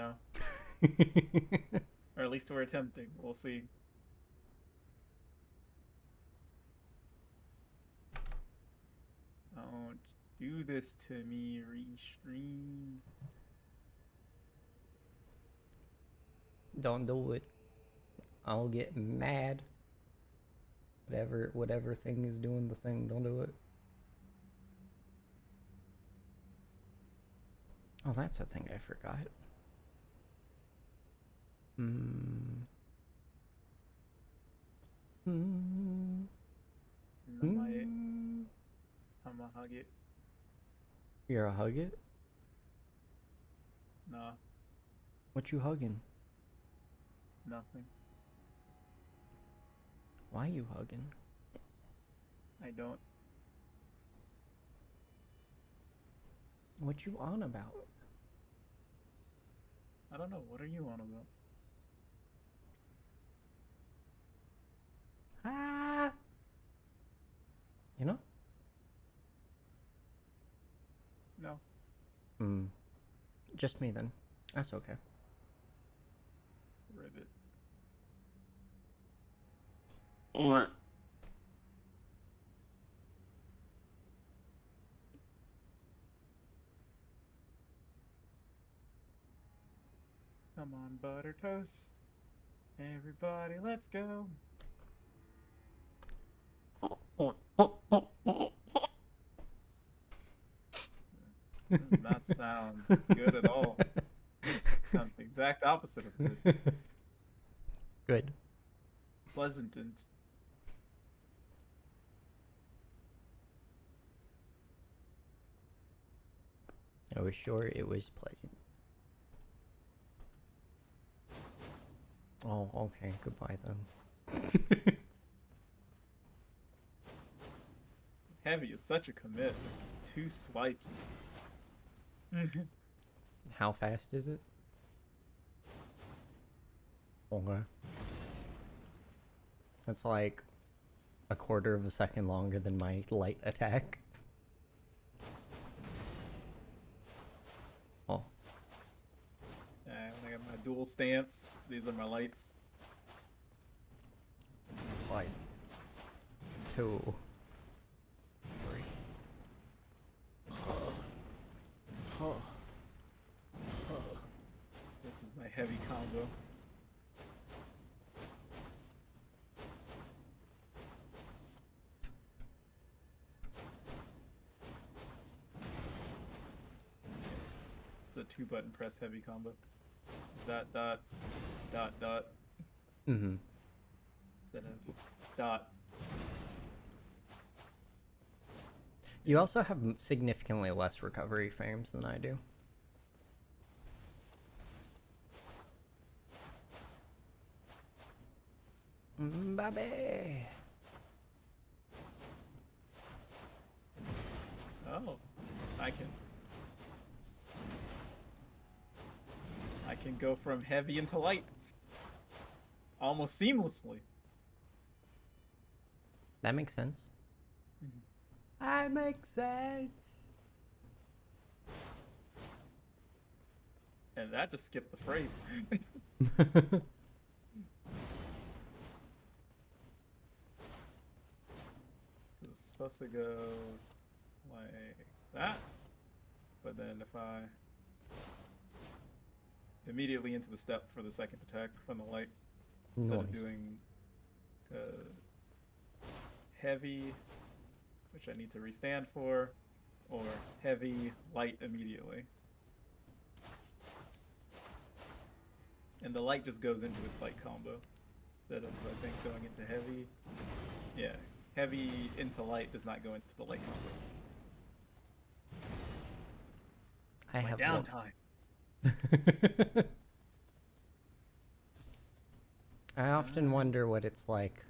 now. Or at least we're attempting. We'll see. Don't do this to me, restream. Don't do it. I'll get mad. Whatever thing is doing the thing, don't do it. Oh, that's a thing I forgot. I'ma hug it. You're a hug it? Nah, What you hugging? nothing. Why you hugging? I don't. What you on about? I don't know. What are you on about? Ah! You know? No. Just me then. That's okay. Ribbit. Come on, butter toast. Everybody, let's go. Does not sound good at all. Sounds the exact opposite of good. Good. Pleasantant. I was sure it was pleasant. Oh, okay. Goodbye then. Heavy is such a commit. It's 2 swipes. How fast is it? Okay. That's like a quarter of a second longer than my light attack. Oh. I got my dual stance. These are my lights. 1, 2, 3. This is my heavy combo. It's a 2-button press heavy combo. Dot, dot, dot, dot. Mm-hmm. Instead of dot. You also have significantly less recovery frames than I do. Baby. Oh, I can go from heavy into light almost seamlessly. That makes sense. That makes sense. And that just skipped the frame. It's supposed to go like that, but then if I immediately into the step for the second attack from the light, instead of doing heavy, which I need to restand for, or heavy, light immediately. And the light just goes into its light combo instead of, I think, going into heavy. Yeah, heavy into light does not go into the light combo. I My have downtime. I often wonder what it's like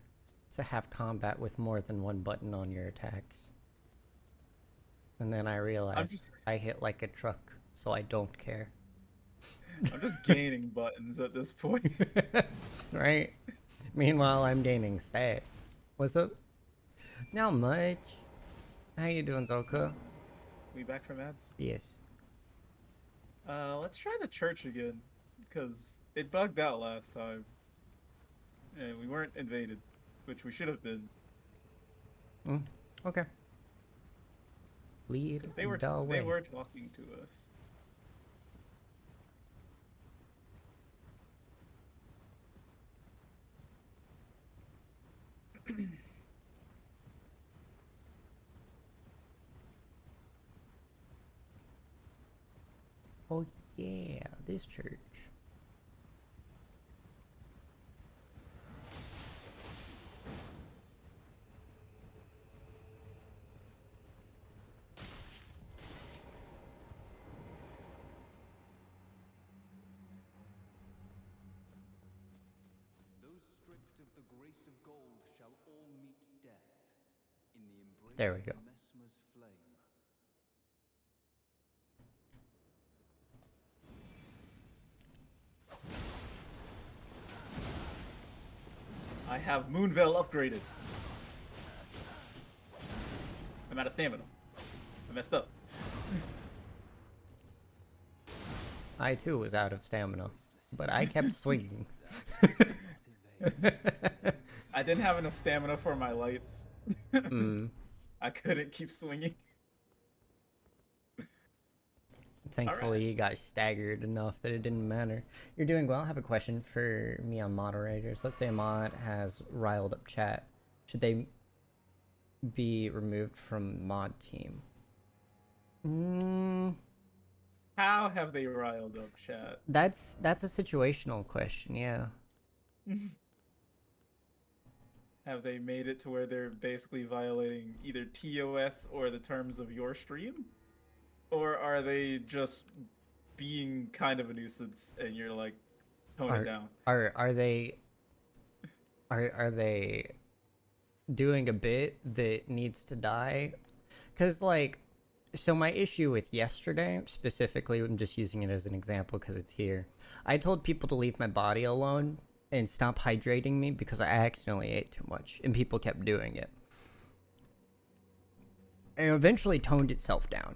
to have combat with more than one button on your attacks. And then I realize I hit like a truck, so I don't care. I'm just gaining buttons at this point. Right? Meanwhile, I'm gaining stats. What's up? Not much. How you doing, Zoka? We back from ads? Yes. Let's try the church again. because it bugged out last time, and we weren't invaded, which we should have been. Okay. Lead They were the way. they were talking to us. Oh yeah, this church. There we go. I have Moonveil upgraded. I'm out of stamina. I messed up. I too was out of stamina, but I kept swinging. I didn't have enough stamina for my lights. I couldn't keep swinging. Thankfully, you guys staggered enough that it didn't matter. You're doing well. I have a question for me on moderators. Let's say a mod has riled up chat. Should they be removed from mod team? How have they riled up chat? That's a situational question, yeah. Have they made it to where they're basically violating either TOS or the terms of your stream? Or are they just being kind of a nuisance and you're like, tone it down? Are they doing a bit that needs to die? Because like, so my issue with yesterday specifically, I'm just using it as an example because it's here. I told people to leave my body alone and stop hydrating me because I accidentally ate too much, and people kept doing it. And it eventually toned itself down.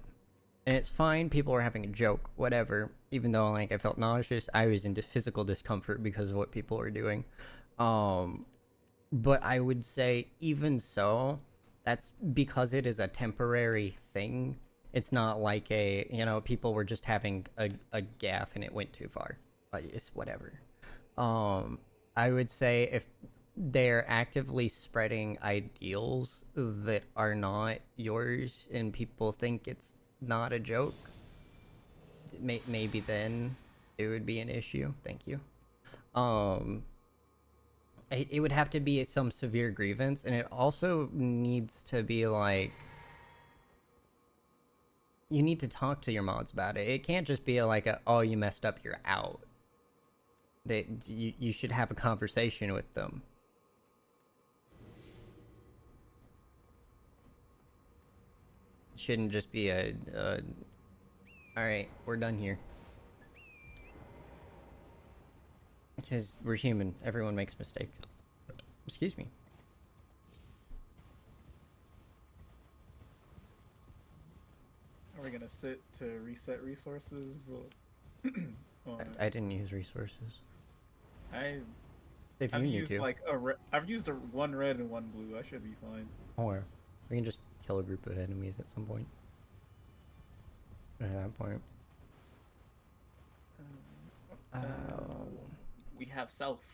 And it's fine, people were having a joke, whatever. Even though like I felt nauseous, I was into physical discomfort because of what people were doing. But I would say even so, that's because it is a temporary thing. It's not like a, you know, people were just having a gaffe and it went too far. It's whatever. I would say if they're actively spreading ideals that are not yours and people think it's not a joke, maybe then it would be an issue. Thank you. It would have to be some severe grievance, and it also needs to be like, you need to talk to your mods about it. It can't just be like a, oh, you messed up, you're out. That you should have a conversation with them. It shouldn't just be a all right, we're done here. Because we're human. Everyone makes mistakes. Excuse me. Are we gonna sit to reset resources? I didn't use resources. I've used like I've used one red and one blue. I should be fine. Or we can just kill a group of enemies at some point. At that point. We have south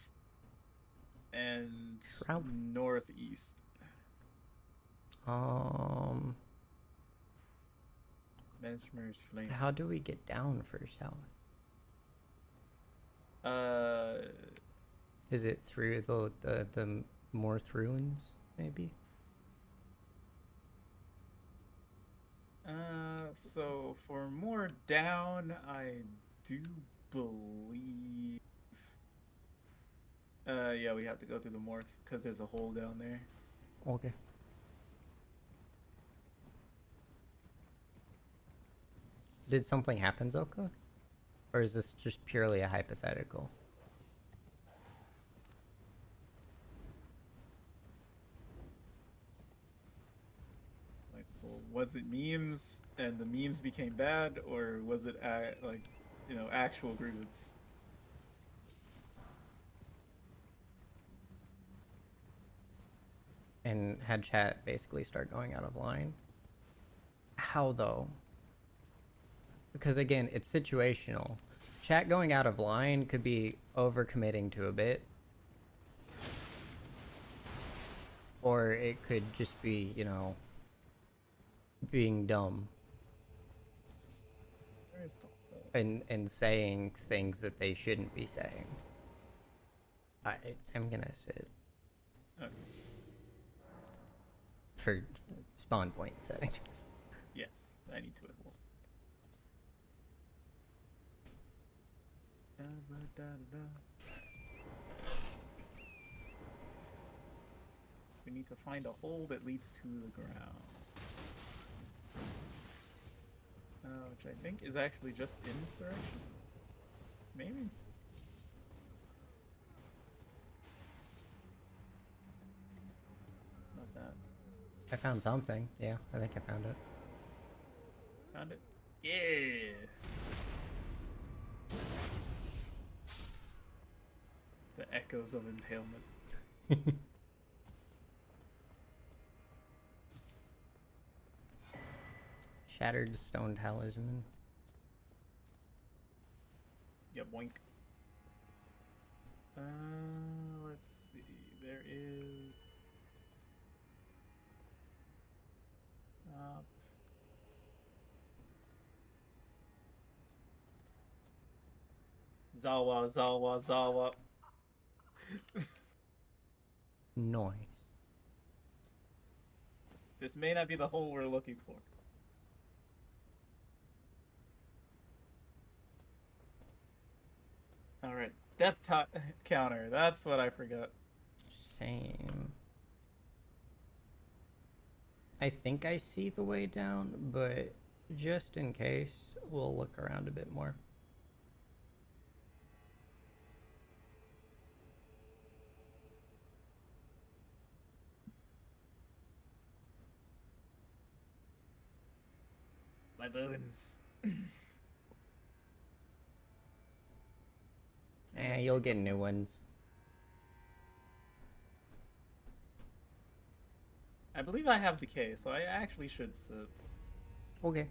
and South? northeast. Mesmer's flame. How do we get down for south? Is it through the Morth ruins, maybe? So for more down, I do believe. Yeah, we have to go through the Morth because there's a hole down there. Okay. Did something happen, Zoka? Or is this just purely a hypothetical? Like, well, was it memes and the memes became bad, or was it like, you know, actual grievance? and had chat basically start going out of line. How though? Because again, it's situational. Chat going out of line could be overcommitting to a bit. Or it could just be, you know, being dumb. And saying things that they shouldn't be saying. I'm gonna sit. Okay. For spawn point setting. Yes, I need to as well. We need to find a hole that leads to the ground. Which I think is actually just in this direction. Maybe. Not that. I found something. Yeah, I think I found it. Found it? Yeah! The echoes of impalement. Shattered stone talisman. Yeah, boink. Let's see. There is... Zawa, Zawa, Zawa. Noise. This may not be the hole we're looking for. Alright, depth counter. That's what I forgot. Same. I think I see the way down, but just in case, we'll look around a bit more. My bones. You'll get new ones. I believe I have decay, so I actually should sit. Okay.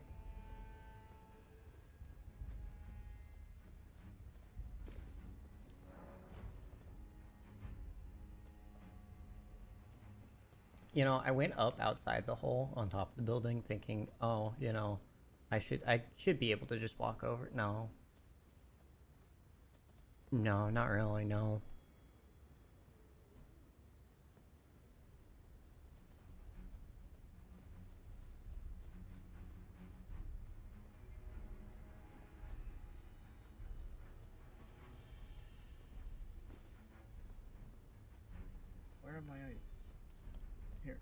You know, I went up outside the hole on top of the building thinking, oh, you know, I should be able to just walk over. No. No, not really, no. Where are my items? Here.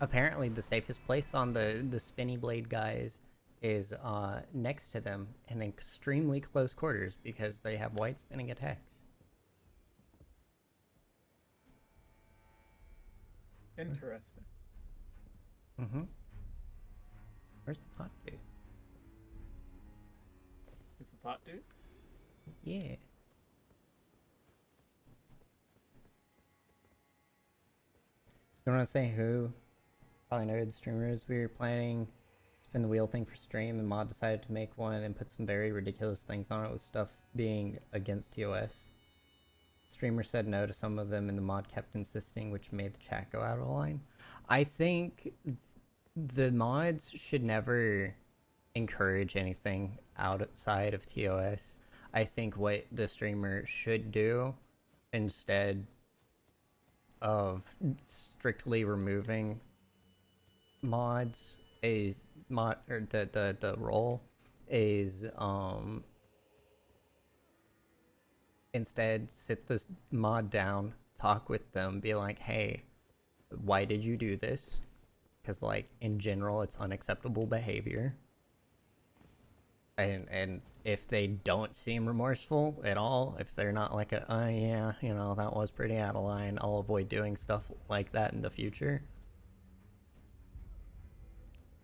Apparently the safest place on the spinny blade guys is next to them in extremely close quarters because they have white spinning attacks. Interesting. Mm-hmm. Where's the pot dude? Is the pot dude? Yeah. You want to say who? Probably noted streamers. We were planning spin the wheel thing for stream, and Mod decided to make one and put some very ridiculous things on it with stuff being against TOS. Streamer said no to some of them, and the mod kept insisting, which made the chat go out of line. I think the mods should never encourage anything outside of TOS. I think what the streamer should do instead of strictly removing mods is the role is instead sit the mod down, talk with them, be like, hey, why did you do this? Because like in general it's unacceptable behavior. And if they don't seem remorseful at all, if they're not like a, oh yeah, you know, that was pretty out of line, I'll avoid doing stuff like that in the future.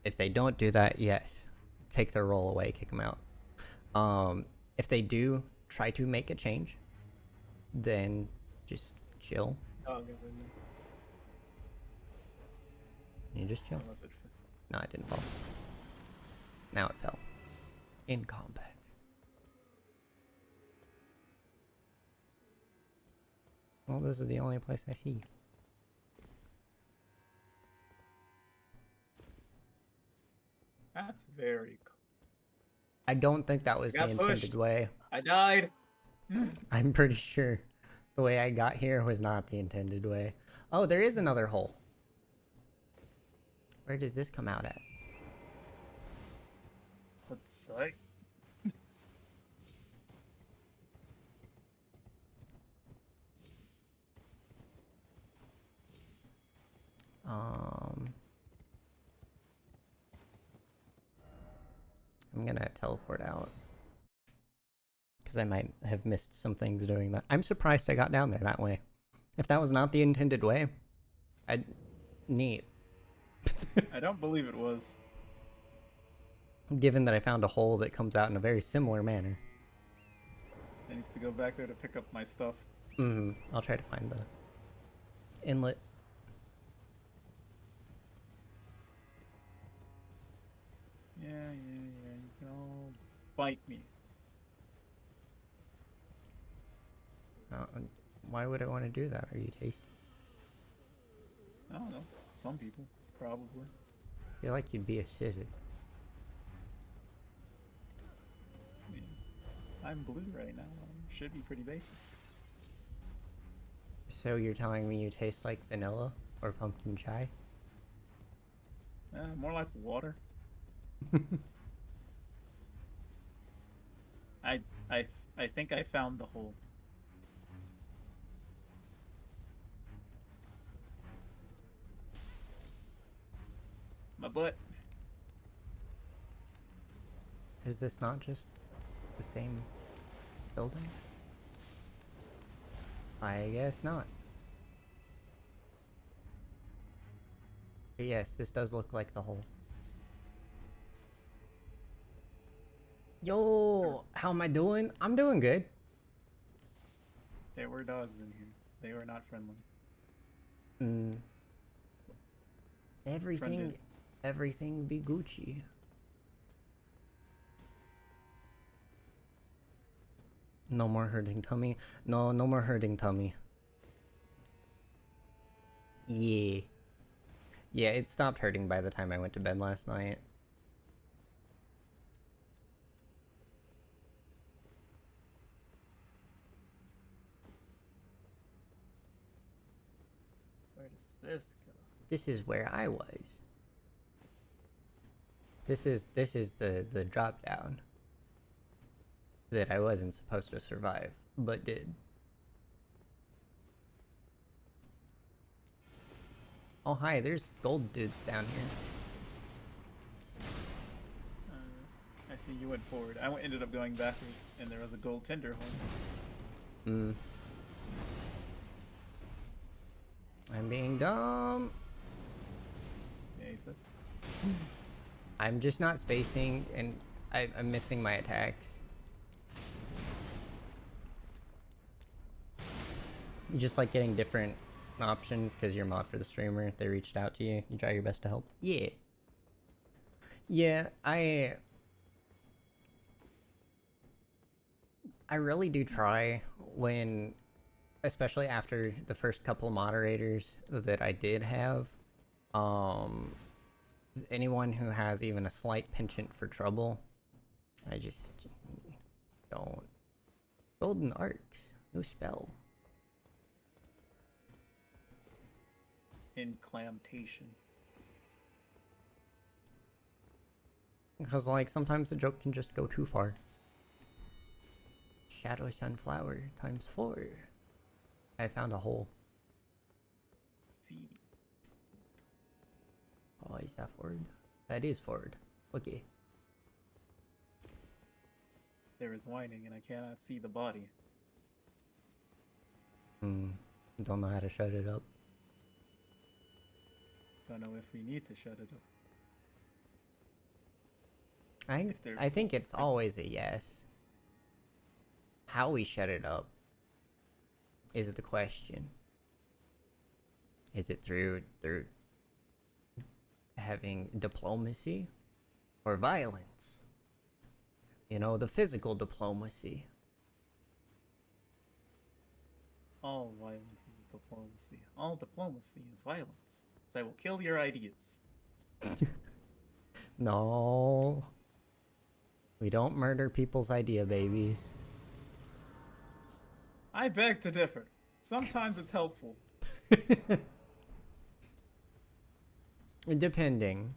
If they don't do that, yes, take their role away, kick them out. If they do try to make a change, then just chill. Oh, You just chill. No, it didn't fall. Now it fell. In combat. Well, this is the only place I see. That's very cool. I don't think that was the intended way. I died. I'm pretty sure the way I got here was not the intended way. Oh, there is another hole. Where does this come out at? Let's see. I'm gonna teleport out. Because I might have missed some things doing that. I'm surprised I got down there that way. If that was not the intended way, I'd... Neat. I don't believe it was. Given that I found a hole that comes out in a very similar manner. I need to go back there to pick up my stuff. I'll try to find the inlet. Yeah. Don't bite me. Why would I want to do that? Are you tasty? I don't know. Some people, probably. I feel like you'd be acidic. I mean, I'm blue right now. Should be pretty basic. So you're telling me you taste like vanilla or pumpkin chai? More like water. I think I found the hole. My butt. Is this not just the same building? I guess not. But yes, this does look like the hole. Yo, how am I doing? I'm doing good. There were dogs in here. They were not friendly. Everything be Gucci. No more hurting tummy. No more hurting tummy. Yeah. Yeah, it stopped hurting by the time I went to bed last night. Where does this go? This is where I was. This is the drop down that I wasn't supposed to survive, but did. Oh hi, there's gold dudes down here. I see you went forward. I ended up going backwards, and there was a gold tender hole. I'm being dumb. Yeah, you said. I'm just not spacing, and I'm missing my attacks. You just like getting different options because you're mod for the streamer. They reached out to you. You try your best to help. Yeah. Yeah, I really do try when, especially after the first couple of moderators that I did have, anyone who has even a slight penchant for trouble, I just don't. Golden Arcs, no spell. Inclamtation. Because, like, sometimes the joke can just go too far. Shadow Sunflower times 4. I found a hole. See. Oh, is that forward? That is forward. Okay. There is whining, and I cannot see the body. Don't know how to shut it up. Don't know if we need to shut it up. I think it's always a yes. How we shut it up is the question. Is it through having diplomacy or violence? You know, the physical diplomacy. All violence is diplomacy. All diplomacy is violence. So I will kill your ideas. No. We don't murder people's idea babies. I beg to differ. Sometimes it's helpful. Depending.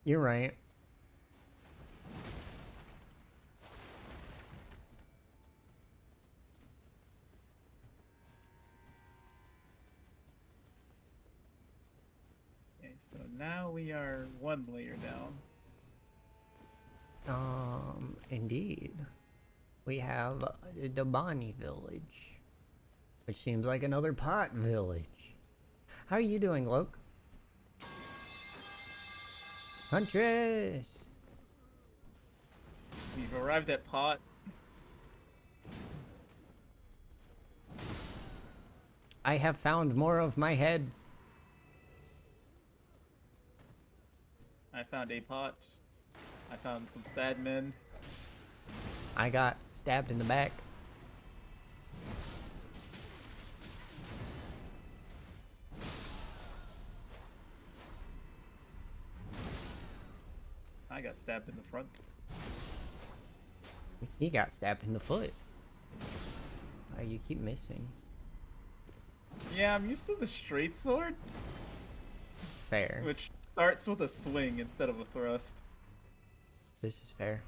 You're right. Okay, so now we are one layer down. Indeed. We have the Bonnie village, which seems like another pot village. How are you doing, Loke? Huntress! We've arrived at pot. I have found more of my head. I found a pot. I found some sad men. I got stabbed in the back. I got stabbed in the front. He got stabbed in the foot. Oh, you keep missing. Yeah, I'm used to the straight sword. Fair. Which starts with a swing instead of a thrust. This is fair.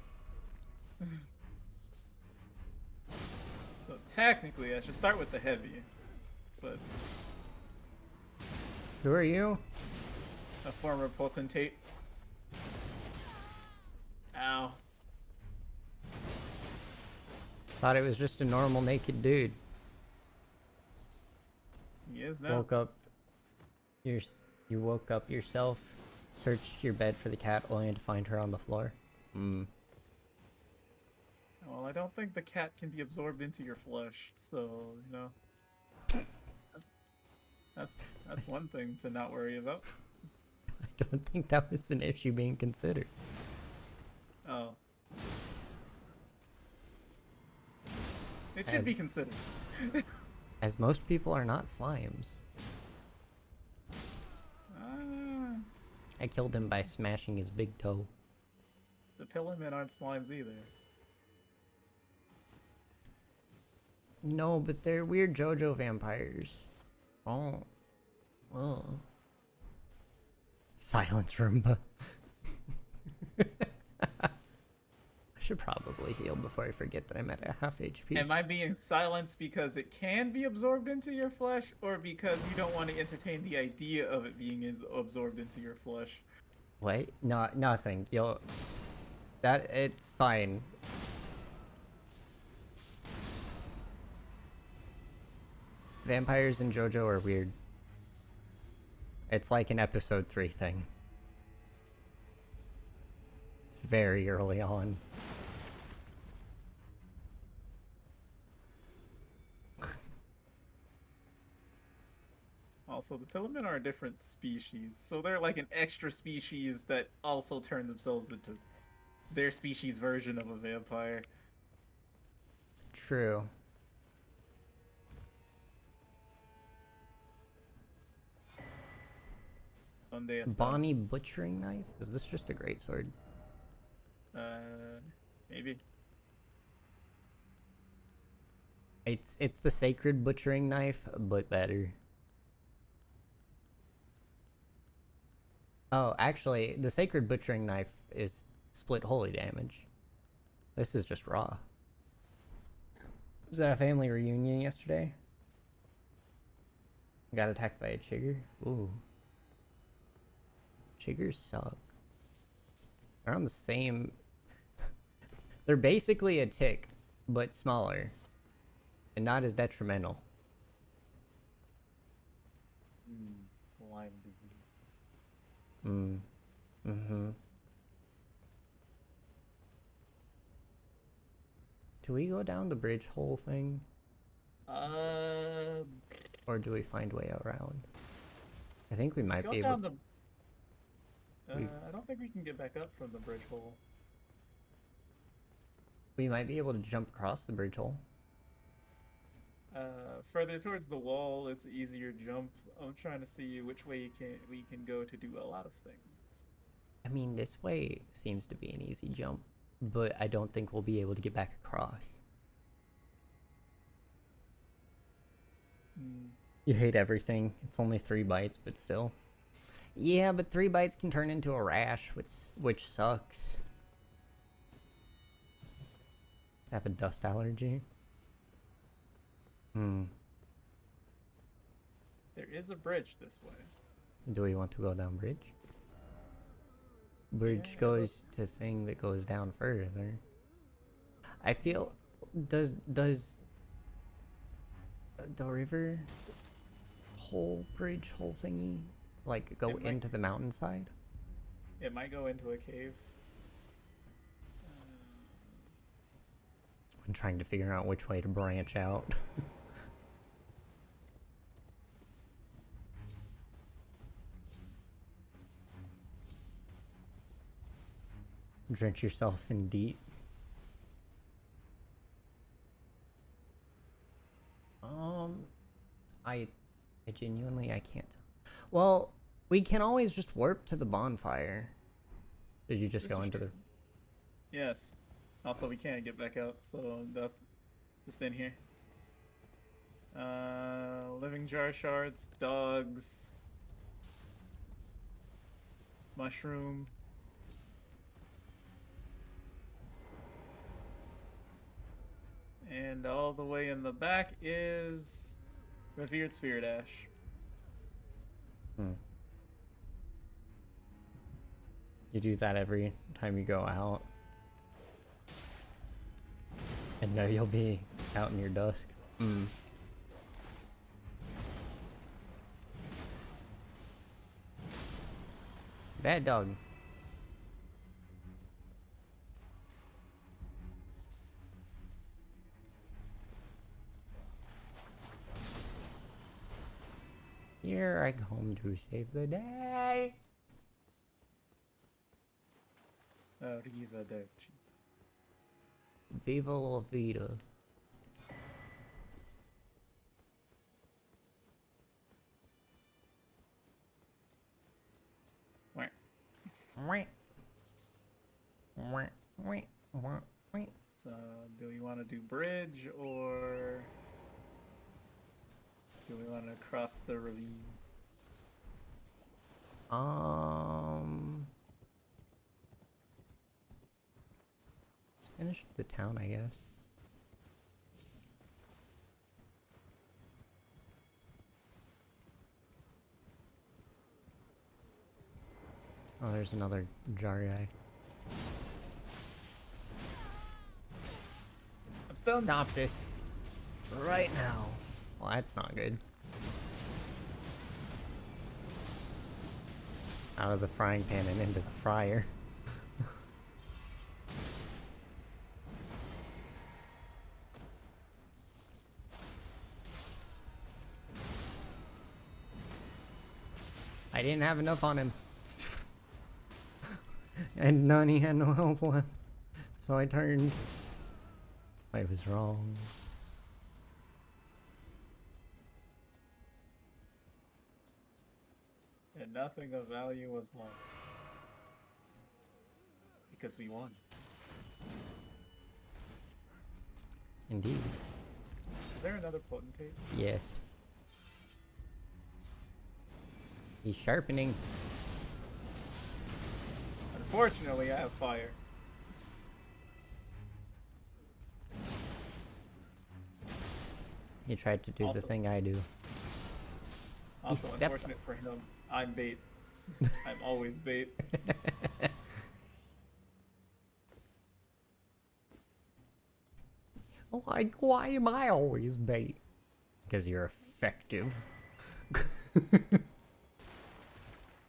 So technically, I should start with the heavy. But Who are you? a former potentate. Ow. Thought it was just a normal naked dude. He is now. Woke up. You woke up yourself. Searched your bed for the cat only to find her on the floor. Well, I don't think the cat can be absorbed into your flesh, so, you know. That's one thing to not worry about. I don't think that was an issue being considered. Oh. It should be considered. As most people are not slimes. I killed him by smashing his big toe. The Pillamen aren't slimes either. No, but they're weird JoJo vampires. Oh. Oh. Silence Roomba. I should probably heal before I forget that I'm at a half HP. Am I being silenced because it can be absorbed into your flesh, or because you don't want to entertain the idea of it being absorbed into your flesh? Wait, no, nothing. It's fine. Vampires in JoJo are weird. It's like an episode 3 thing. It's very early on. Also, the Pillamen are a different species, so they're like an extra species that also turn themselves into their species version of a vampire. True. Bonnie butchering knife? Is this just a greatsword? Maybe. It's the sacred butchering knife, but better. Oh, actually, the sacred butchering knife is split holy damage. This is just raw. Was that a family reunion yesterday? Got attacked by a chigger? Ooh. Chiggers suck. They're on the same They're basically a tick, but smaller. And not as detrimental. Lyme disease. Mm-hmm. Do we go down the bridge hole thing? Or do we find way around? I think we might be able to... I don't think we can get back up from the bridge hole. We might be able to jump across the bridge hole. Further towards the wall, it's an easier jump. I'm trying to see which way we can go to do a lot of things. I mean, this way seems to be an easy jump, but I don't think we'll be able to get back across. You hate everything. It's only 3 bites, but still. Yeah, but 3 bites can turn into a rash, which sucks. I have a dust allergy. There is a bridge this way. Do we want to go down bridge? Bridge goes to thing that goes down further. I feel... Does the river hole bridge hole thingy like go into the mountainside? It might go into a cave. I'm trying to figure out which way to branch out. Drench yourself in deep. I genuinely, I can't. Well, we can always just warp to the bonfire. Did you just go into the... Yes. Also, we can't get back out, so that's just in here. Living jar shards, dogs, mushroom. And all the way in the back is revered spirit ash. You do that every time you go out. And now you'll be out in your dusk. Bad dog. Here I come to save the day. Arrivederci. Viva la vida. So, do we want to do bridge or do we want to cross the ravine? Let's finish the town, I guess. Oh, there's another jar guy. I'm stunned. Stop this right now. Well, that's not good. Out of the frying pan and into the fryer. I didn't have enough on him. And none, he had no health left. So I turned. I was wrong. And nothing of value was lost. Because we won. Indeed. Is there another potentate? Yes. He's sharpening. Unfortunately, I have fire. He tried to do the thing I do. Also, unfortunate for him, I'm bait. I'm always bait. Like, why am I always bait? Because you're effective.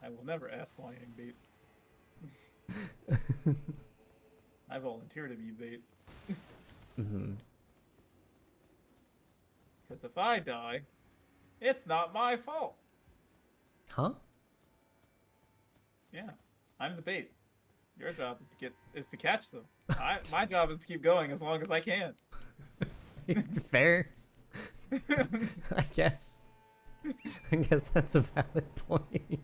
I will never ask why I'm bait. I volunteer to be bait. Mm-hmm. Because if I die, it's not my fault. Huh? Yeah, I'm the bait. Your job is to catch them. My job is to keep going as long as I can. Fair. I guess. I guess that's a valid point.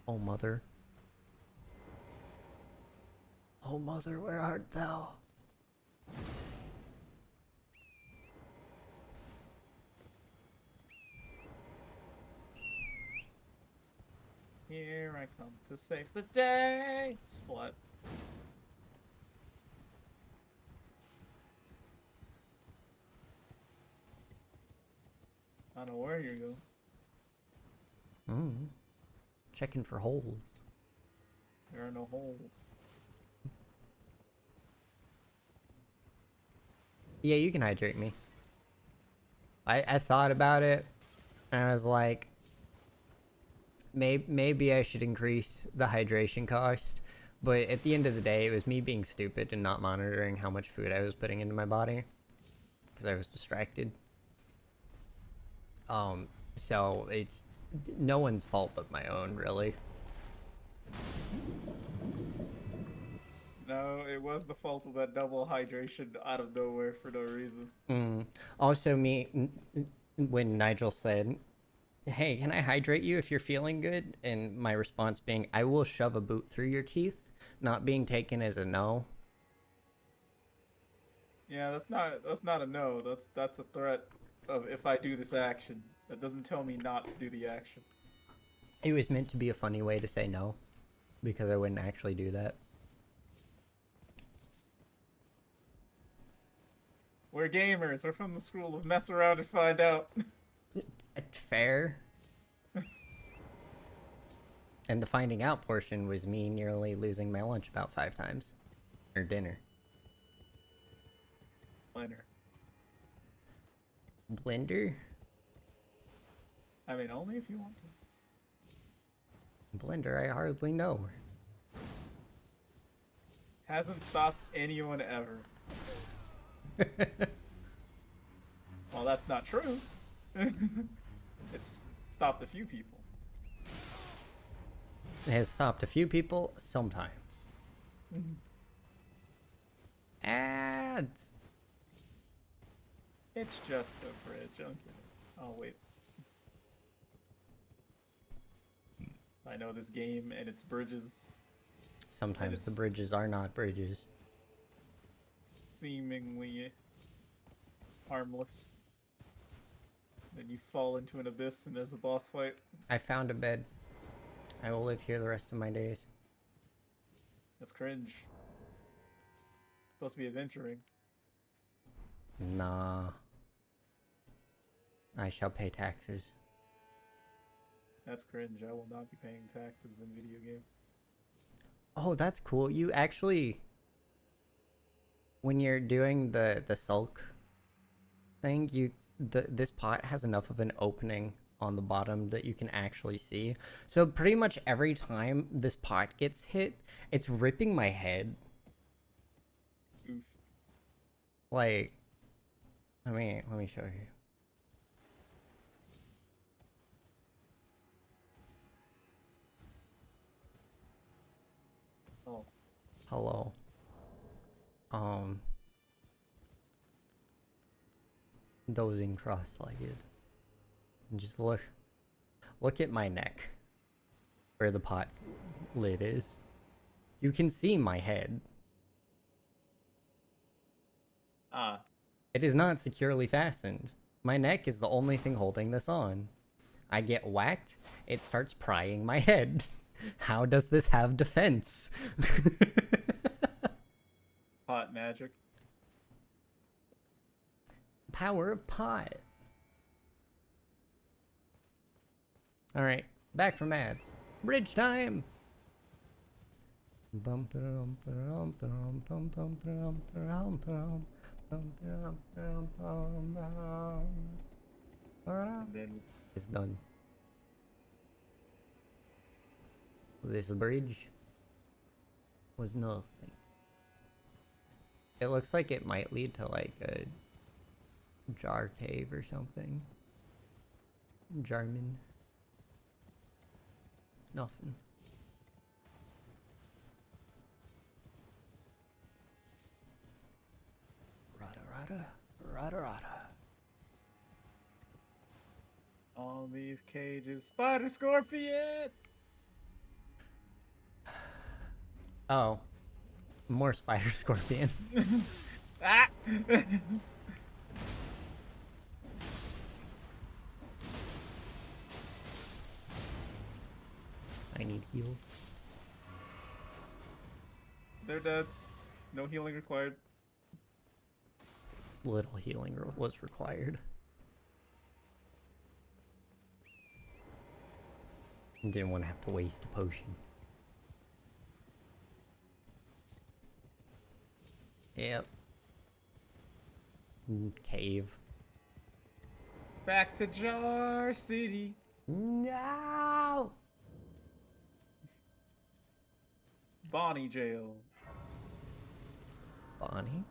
Oh, mother. Oh, mother, where art thou? Here I come to save the day. Splat. I don't know where you're going. Checking for holes. There are no holes. Yeah, you can hydrate me. I thought about it, and I was like, maybe I should increase the hydration cost. But at the end of the day, it was me being stupid and not monitoring how much food I was putting into my body. Because I was distracted. So it's no one's fault but my own, really. No, it was the fault of that double hydration out of nowhere for no reason. Also, when Nigel said, "Hey, can I hydrate you if you're feeling good?" and my response being, "I will shove a boot through your teeth," not being taken as a no. Yeah, that's not a no. That's a threat of if I do this action. That doesn't tell me not to do the action. It was meant to be a funny way to say no, because I wouldn't actually do that. We're gamers. We're from the school of mess around and find out. Fair. And the finding out portion was me nearly losing my lunch about 5 times. Or dinner. Blender. Blender? I mean, only if you want to. Blender, I hardly know. Hasn't stopped anyone ever. Well, that's not true. It's stopped a few people. It has stopped a few people sometimes. Ads! It's just a bridge. I'm kidding. Oh, wait. I know this game and its bridges. Sometimes the bridges are not bridges. Seemingly harmless. Then you fall into an abyss and there's a boss fight. I found a bed. I will live here the rest of my days. That's cringe. Supposed to be adventuring. Nah. I shall pay taxes. That's cringe. I will not be paying taxes in video game. Oh, that's cool. You actually, when you're doing the sulk thing, this pot has enough of an opening on the bottom that you can actually see. So pretty much every time this pot gets hit, it's ripping my head. Oof. Like, let me show you. Oh. Hello. Dozing cross-legged. And just look at my neck. Where the pot lid is. You can see my head. Ah. It is not securely fastened. My neck is the only thing holding this on. I get whacked, it starts prying my head. How does this have defense? Pot magic. Power of pot. Alright, back from ads. Bridge time! And then It's done. This bridge was nothing. It looks like it might lead to like a jar cave or something. German. Nothing. Rada. all these cages, spider scorpion. Oh, more spider scorpion. Ah! I need heals. They're dead. No healing required. Little healing was required. Didn't want to have to waste a potion. Yep. Cave. Back to Jar City. No! Bonnie jail. Bonnie?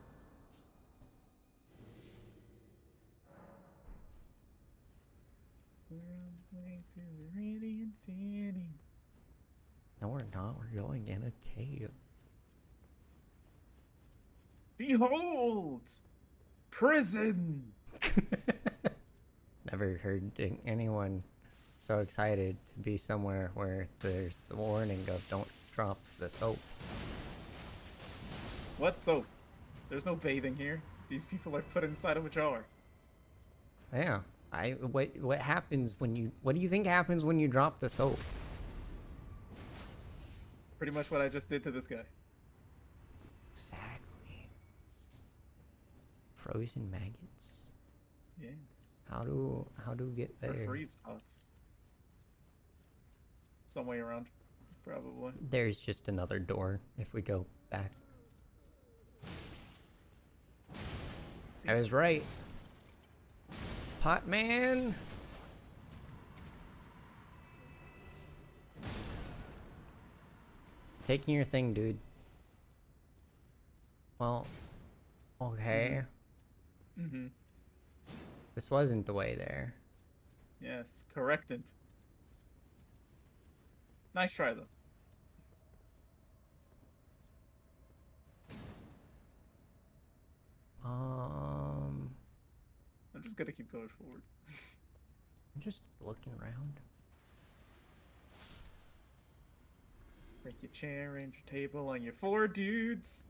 We're on the way to Meridian City. No, we're not. We're going in a cave. Behold! Prison! Never heard anyone so excited to be somewhere where there's the warning of don't drop the soap. What soap? There's no bathing here. These people are put inside of a jar. Yeah. What happens when you what do you think happens when you drop the soap? Pretty much what I just did to this guy. Exactly. Frozen maggots. Yes. How do we get there? For freeze pots. Some way around. Probably. There's just another door if we go back. I was right. Pot man. Taking your thing, dude. Well, okay. Mm-hmm. This wasn't the way there. Yes, correctant. Nice try, though. I'm just gonna keep going forward. I'm just looking around. Break your chair and your table on your four dudes.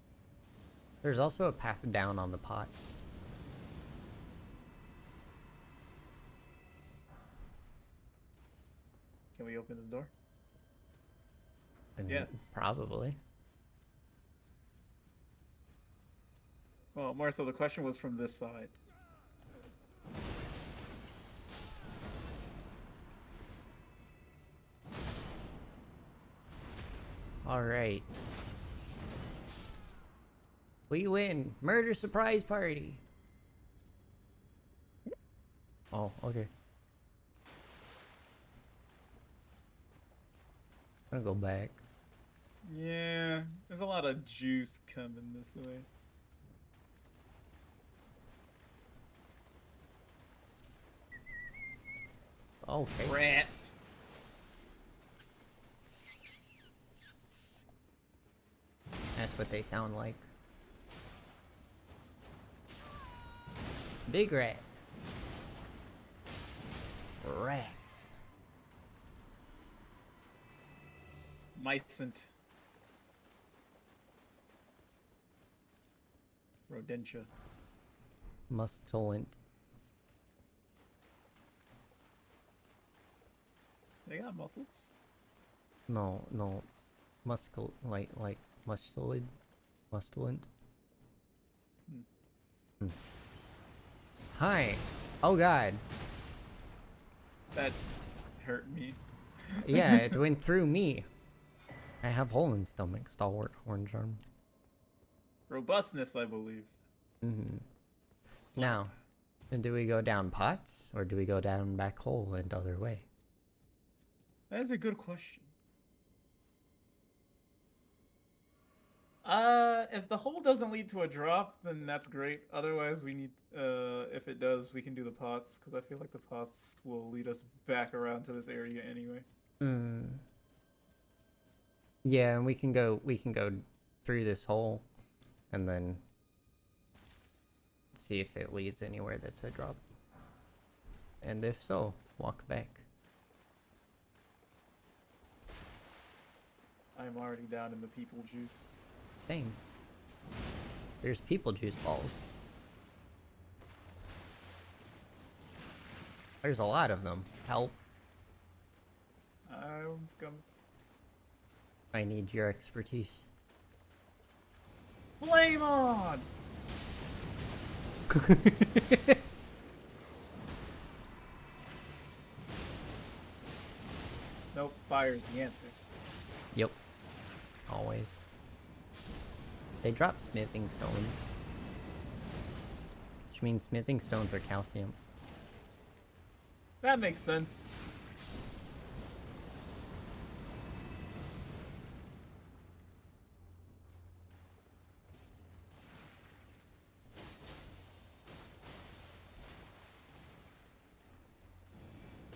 There's also a path down on the pots. Can we open this door? I mean, Yes. probably. Well, more so the question was from this side. All right. We win. Murder surprise party. Oh, okay. I'm gonna go back. Yeah, there's a lot of juice coming this way. Okay. Rat. That's what they sound like. Big rat. Rats. Mycent. Rodentia. Mustulent. They got muscles. No. Muscle, like mustulid. Mustulent. Hi. Oh god. That hurt me. Yeah, it went through me. I have hole in stomach, stalwart horn charm. Robustness, I believe. Mm-hmm. Now, do we go down pots, or do we go down back hole and other way? That is a good question. If the hole doesn't lead to a drop, then that's great. Otherwise, we need, if it does, we can do the pots, because I feel like the pots will lead us back around to this area anyway. Hmm. Yeah, and we can go through this hole, and then see if it leads anywhere that's a drop. And if so, walk back. I'm already down in the people juice. Same. There's people juice balls. There's a lot of them. Help. I'm coming. I need your expertise. Flame on! Nope, fire's the answer. Yep. Always. They drop smithing stones. Which means smithing stones are calcium. That makes sense.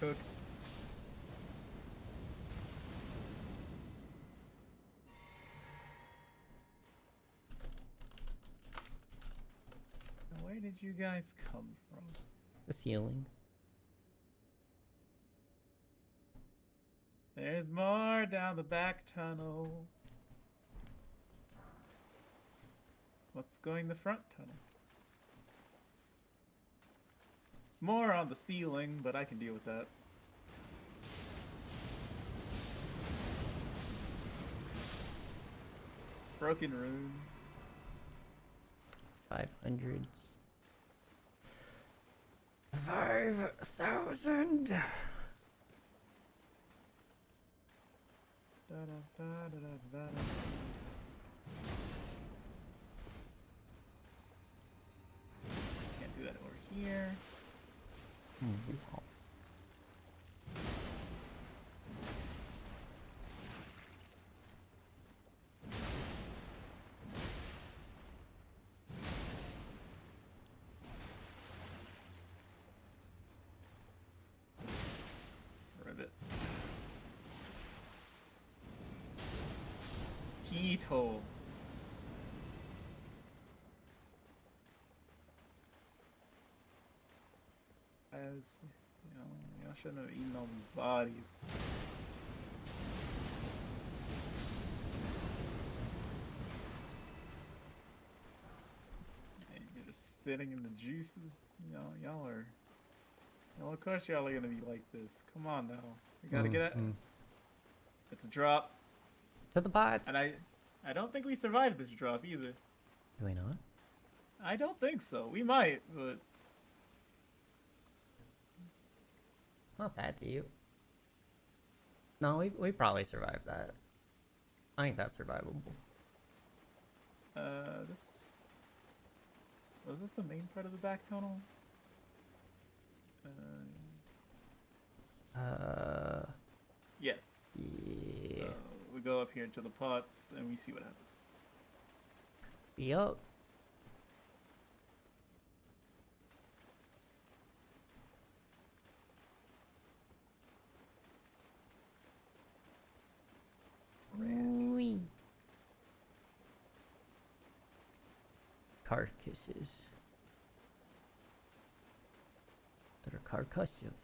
Cook. Where did you guys come from? The ceiling. There's more down the back tunnel. What's going the front tunnel? More on the ceiling, but I can deal with that. Broken rune. 500s. 5,000. Can't do that over here. Wow. Ribbit. Keto. As you know, y'all shouldn't have eaten all these bodies. And you're just sitting in the juices. You know, y'all are. Well, of course y'all are gonna be like this. Come on now, we gotta get it. It's a drop. To the bots. And I don't think we survived this drop either. Do we not? I don't think so. We might, but It's not that deep. No, we probably survived that. I think that's survivable. this was this the main part of the back tunnel? Yes. Yeah. So we go up here into the pots and we see what happens. Yup. Wee. Carcasses. That are carcassive.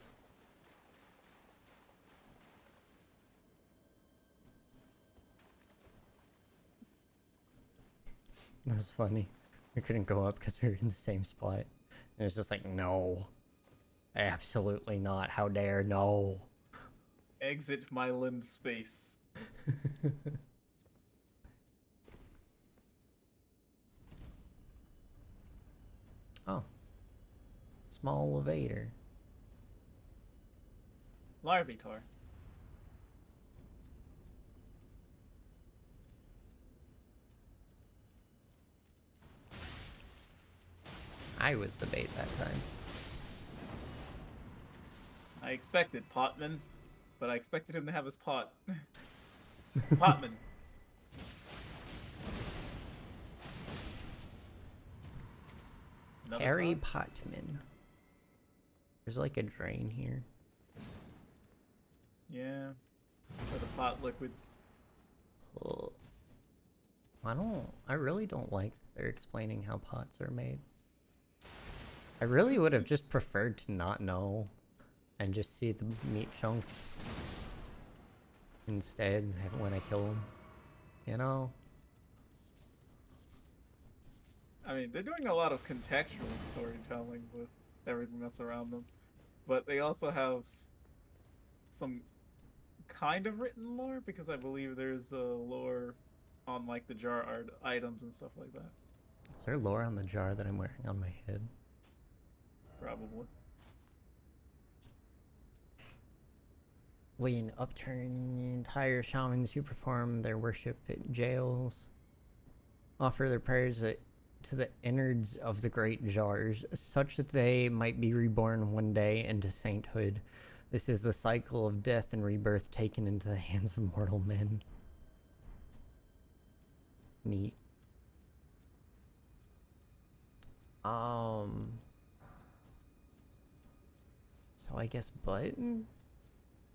That was funny. We couldn't go up because we were in the same spot. And it's just like, no. Absolutely not. How dare, no. Exit my limb space. Oh. Small elevator. Larvitar. I was the bait that time. I expected Potman, but I expected him to have his pot. Potman. Another Harry pot? Potman. There's like a drain here. Yeah. For the pot liquids. Oh. I really don't like that they're explaining how pots are made. I really would have just preferred to not know and just see the meat chunks instead when I kill them. You know? I mean, they're doing a lot of contextual storytelling with everything that's around them. But they also have some kind of written lore, because I believe there's a lore on like the jar art items and stuff like that. Is there lore on the jar that I'm wearing on my head? Probably. When upturn entire shamans who perform their worship at jails offer their prayers to the innards of the great jars, such that they might be reborn one day into sainthood. This is the cycle of death and rebirth taken into the hands of mortal men. Neat. So I guess button?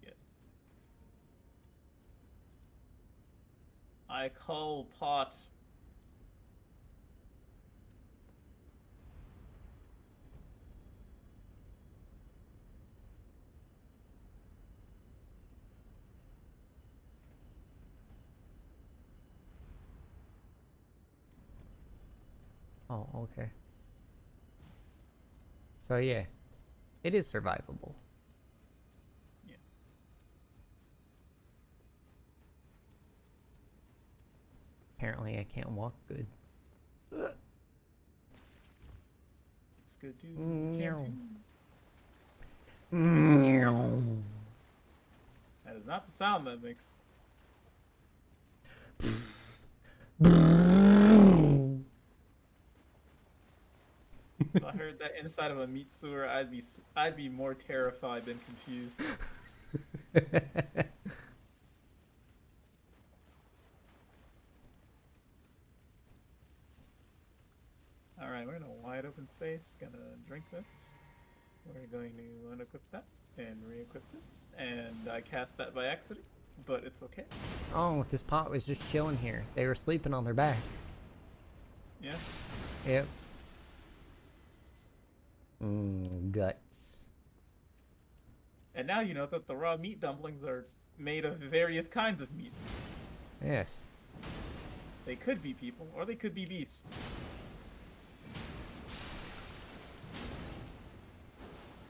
Yeah. I call pot. Oh, okay. So yeah, it is survivable. Yeah. Apparently I can't walk good. It's good too. That is not the sound that makes. If I heard that inside of a meat sewer, I'd be more terrified than confused. Alright, we're in a wide open space. Gonna drink this. We're going to unequip that and re-equip this. And I cast that by accident, but it's okay. Oh, this pot was just chilling here. They were sleeping on their back. Yeah? Yep. Guts. And now you know that the raw meat dumplings are made of various kinds of meats. Yes. They could be people, or they could be beasts.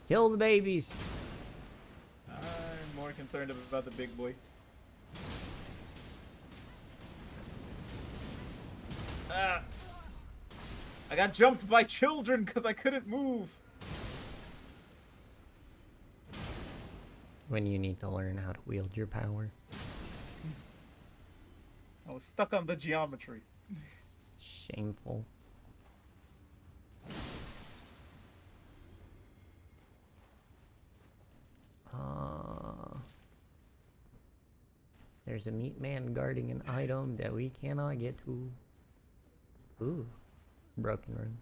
Kill the babies. I'm more concerned about the big boy. Ah! I got jumped by children because I couldn't move. When you need to learn how to wield your power. I was stuck on the geometry. Shameful. There's a meat man guarding an item that we cannot get to. Ooh. Broken rune.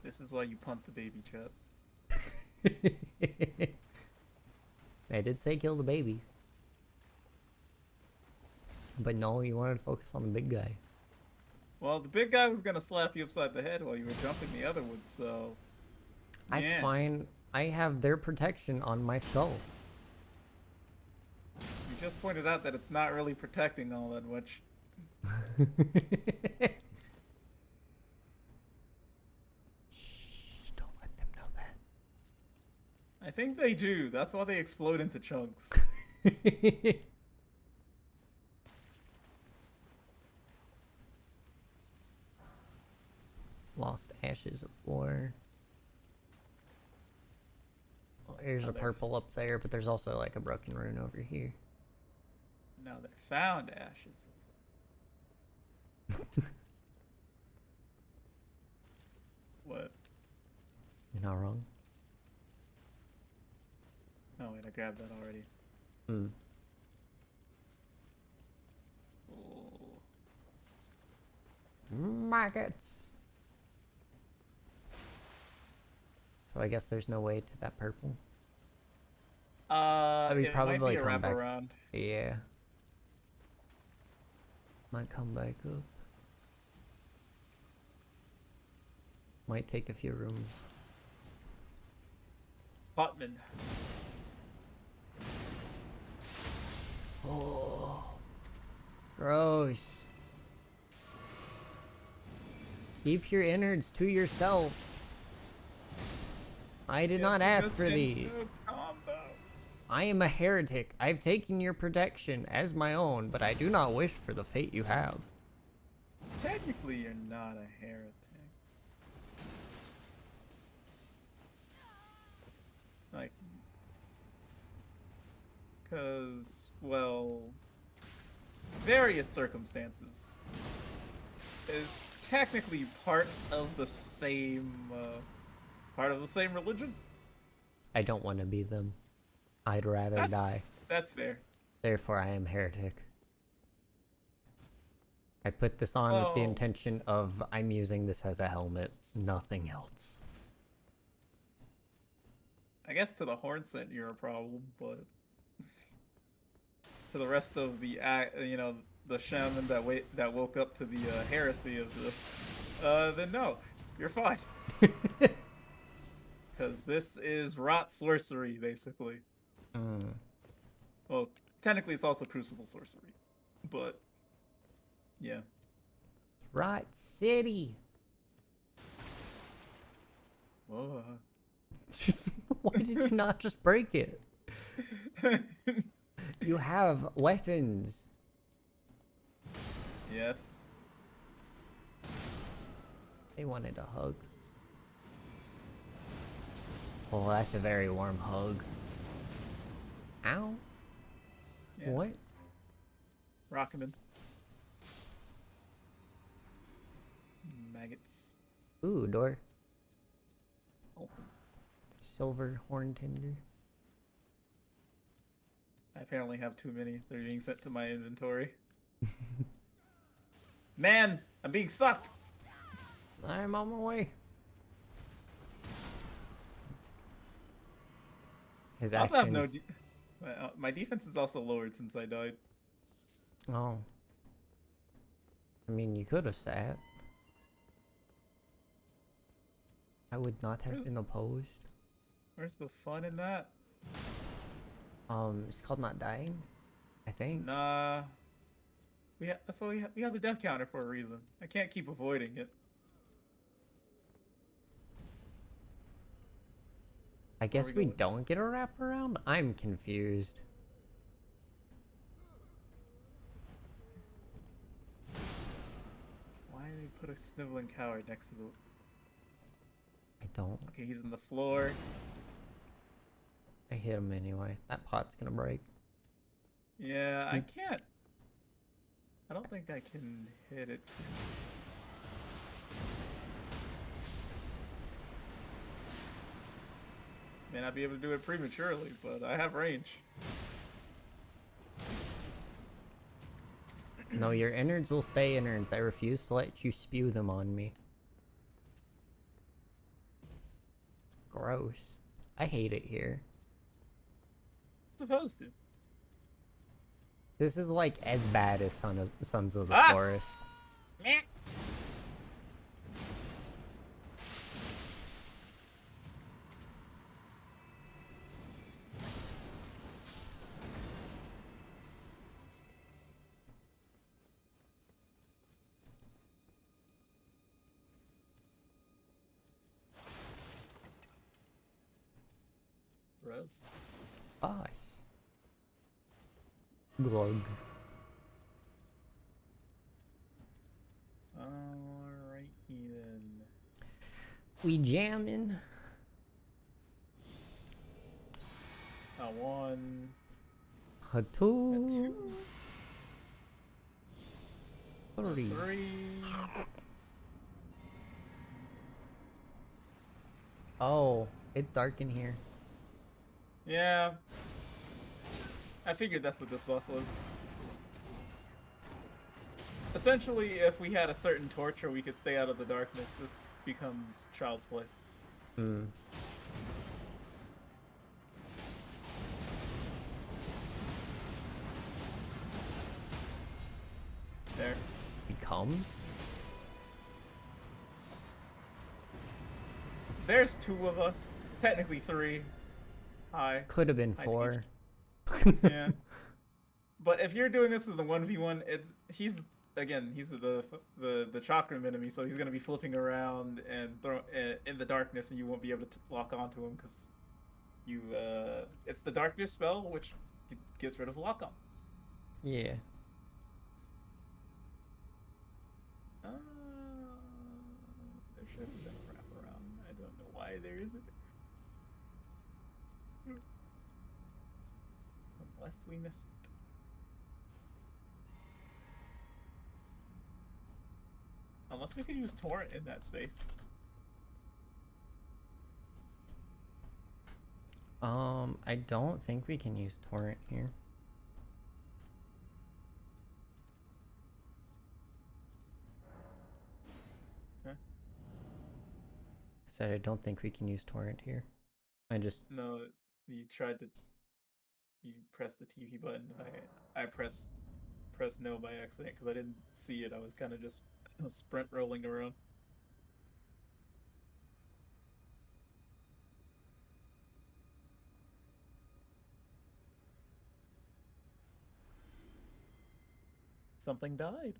This is why you punt the baby, chap. I did say kill the baby. But no, you wanted to focus on the big guy. Well, the big guy was gonna slap you upside the head while you were jumping the other one, so... That's fine. I have their protection on my skull. You just pointed out that it's not really protecting all that much. Shh, don't let them know that. I think they do. That's why they explode into chunks. Lost ashes of war. Well, there's a purple up there, but there's also like a broken rune over here. Now they're found ashes. What? You're not wrong. Oh wait, I grabbed that already. Hmm. Oh. Maggots. So I guess there's no way to that purple. I would It might be probably a come back. wraparound. Yeah. Might come back up. Might take a few rooms. Potman. Oh. Gross. Keep your innards to yourself. I did not ask for these. I am a heretic. I've taken your protection as my own, but I do not wish for the fate you have. Technically, you're not a heretic. Like, because, well, various circumstances is technically part of the same religion. I don't want to be them. I'd rather die. That's fair. Therefore, I am heretic. I put this on with the intention of I'm using this as a helmet, nothing else. I guess to the horn scent you're a problem, but to the rest of the the shaman that woke up to the heresy of this, then no, you're fine. Because this is rot sorcery, basically. Well, technically it's also crucible sorcery, but yeah. Rot City. Whoa. Why did you not just break it? You have weapons. Yes. They wanted a hug. Oh, that's a very warm hug. Ow. Yeah. What? Rockman. Maggots. Ooh, door. Oh. Silver horn tender. I apparently have too many. They're being sent to my inventory. Man, I'm being sucked. I'm on my way. His actions. I also have my defense is also lowered since I died. Oh. I mean, you could have sat. I would not have been opposed. Where's the fun in that? It's called not dying, I think. Nah. That's why we have the death counter for a reason. I can't keep avoiding it. I guess we don't get a wraparound? I'm confused. Why did they put a sniveling coward next to the... I don't. Okay, he's in the floor. I hit him anyway. That pot's gonna break. Yeah, I can't. I don't think I can hit it. May not be able to do it prematurely, but I have range. No, your innards will stay innards. I refuse to let you spew them on me. It's gross. I hate it here. Supposed to. This is like as bad as Sons of the Forest. Meh. Gross. Boss. Glug. Alright then. We jamming. A 1. A 2. Three. Oh, it's dark in here. Yeah. I figured that's what this boss was. Essentially, if we had a certain torch or we could stay out of the darkness, this becomes child's play. Hmm. There. He comes? There's 2 of us. Technically 3. Hi. Could have been Hi, 4. Yeah. But if you're doing this as the 1v1, he's the chakram enemy, so he's gonna be flipping around and throw in the darkness, and you won't be able to lock onto him because it's the darkness spell which gets rid of lock on. Yeah. There should have been a wraparound. I don't know why there isn't. Unless we missed. Unless we could use torrent in that space. I don't think we can use torrent here. Huh? I said I don't think we can use torrent here. No, you tried to. You pressed the TV button. I pressed no by accident because I didn't see it. I was kind of just sprint rolling around. Something died.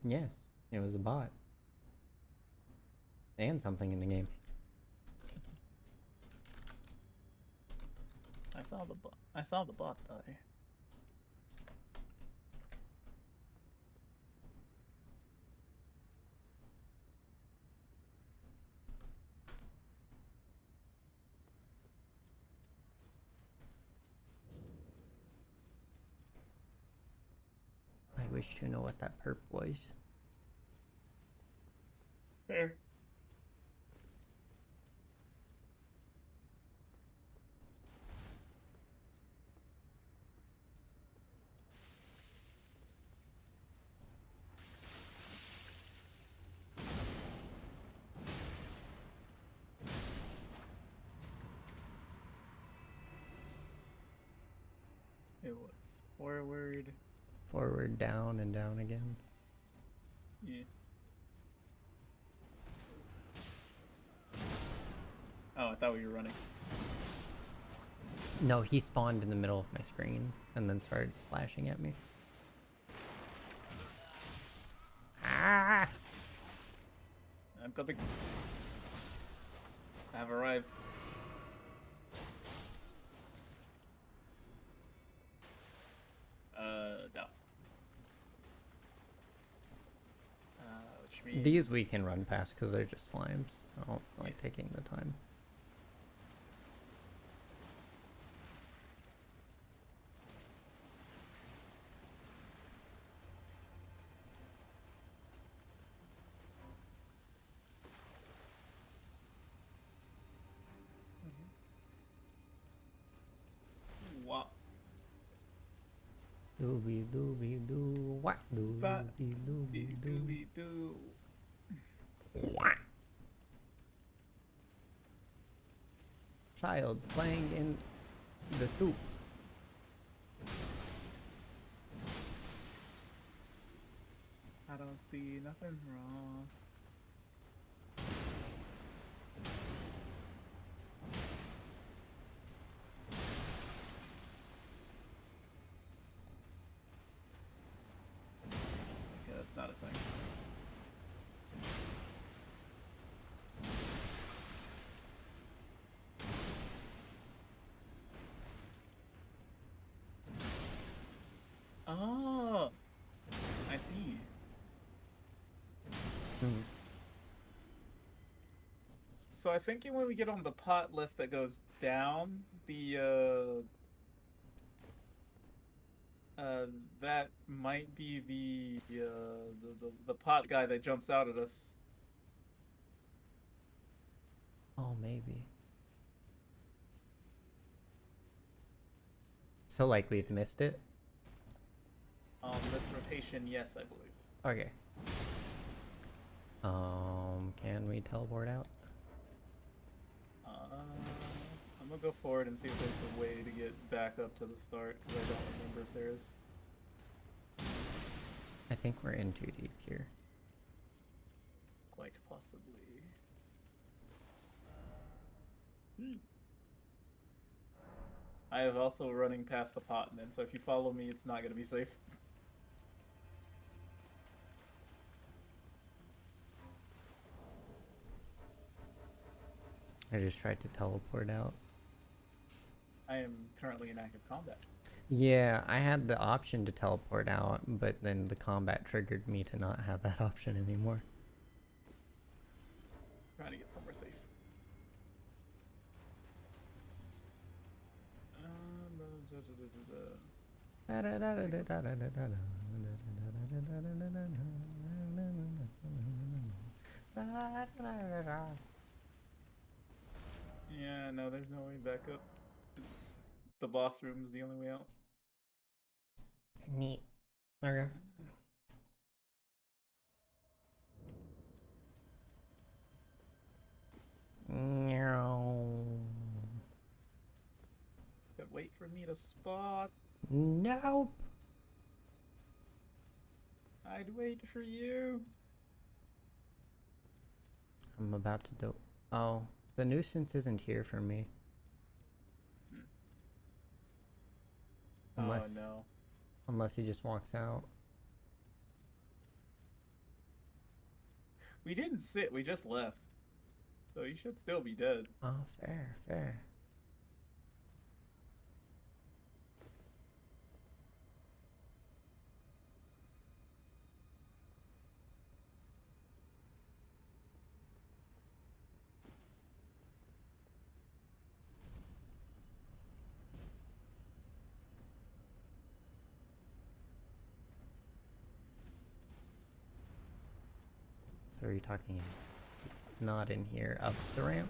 Yes, it was a bot. And something in the game. I saw the bot. I saw the bot die. I wish to know what that perp was. Fair. It was forward. Forward, down, and down again. Yeah. Oh, I thought we were running. No, he spawned in the middle of my screen and then started slashing at me. Ah! I'm coming. I have arrived. Down. Which means... These we can run past because they're just slimes. I don't like taking the time. Wow. Doobie doobie doo, what doobie doobie doo. Doo. What? Child playing in the soup. I don't see nothing wrong. Okay, that's not a thing. Oh, I see. So I think when we get on the pot lift that goes down, the Uh, that might be the pot guy that jumps out at us. Oh, maybe. So, like, we've missed it? This rotation, yes, I believe. Okay. Can we teleport out? I'm gonna go forward and see if there's a way to get back up to the start, because I don't remember if there is. I think we're in too deep here. Quite possibly. I have also running past the continent, so if you follow me, it's not gonna be safe. I just tried to teleport out. I am currently in active combat. Yeah, I had the option to teleport out, but then the combat triggered me to not have that option anymore. Trying to get somewhere safe. Yeah, no, there's no way back up. It's the boss room is the only way out. Neat. Okay. But wait for me to spot. Nope. I'd wait for you. I'm about to do. Oh, the nuisance isn't here for me. Unless, oh no. Unless he just walks out. We didn't sit, we just left. So you should still be dead. Oh, fair, fair. So are you talking not in here, up the ramp?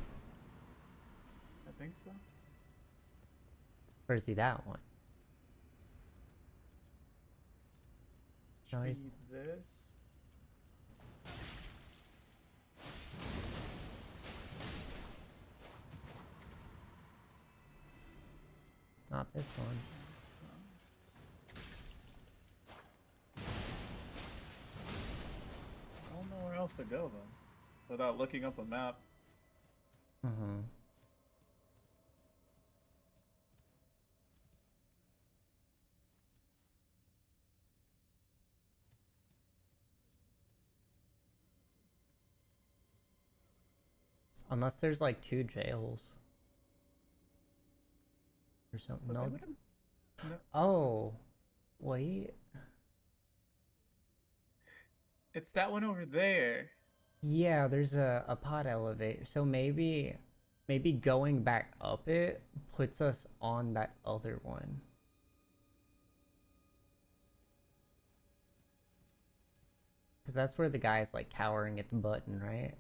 I think so. Or is he that one? No, he's... this. It's not this one. I don't know where else to go then, without looking up a map. Mm-hmm. Unless there's like two jails. Or something. No. No. Oh. Wait. It's that one over there. Yeah, there's a pod elevator. So maybe going back up it puts us on that other one. Because that's where the guy's like cowering at the button, right?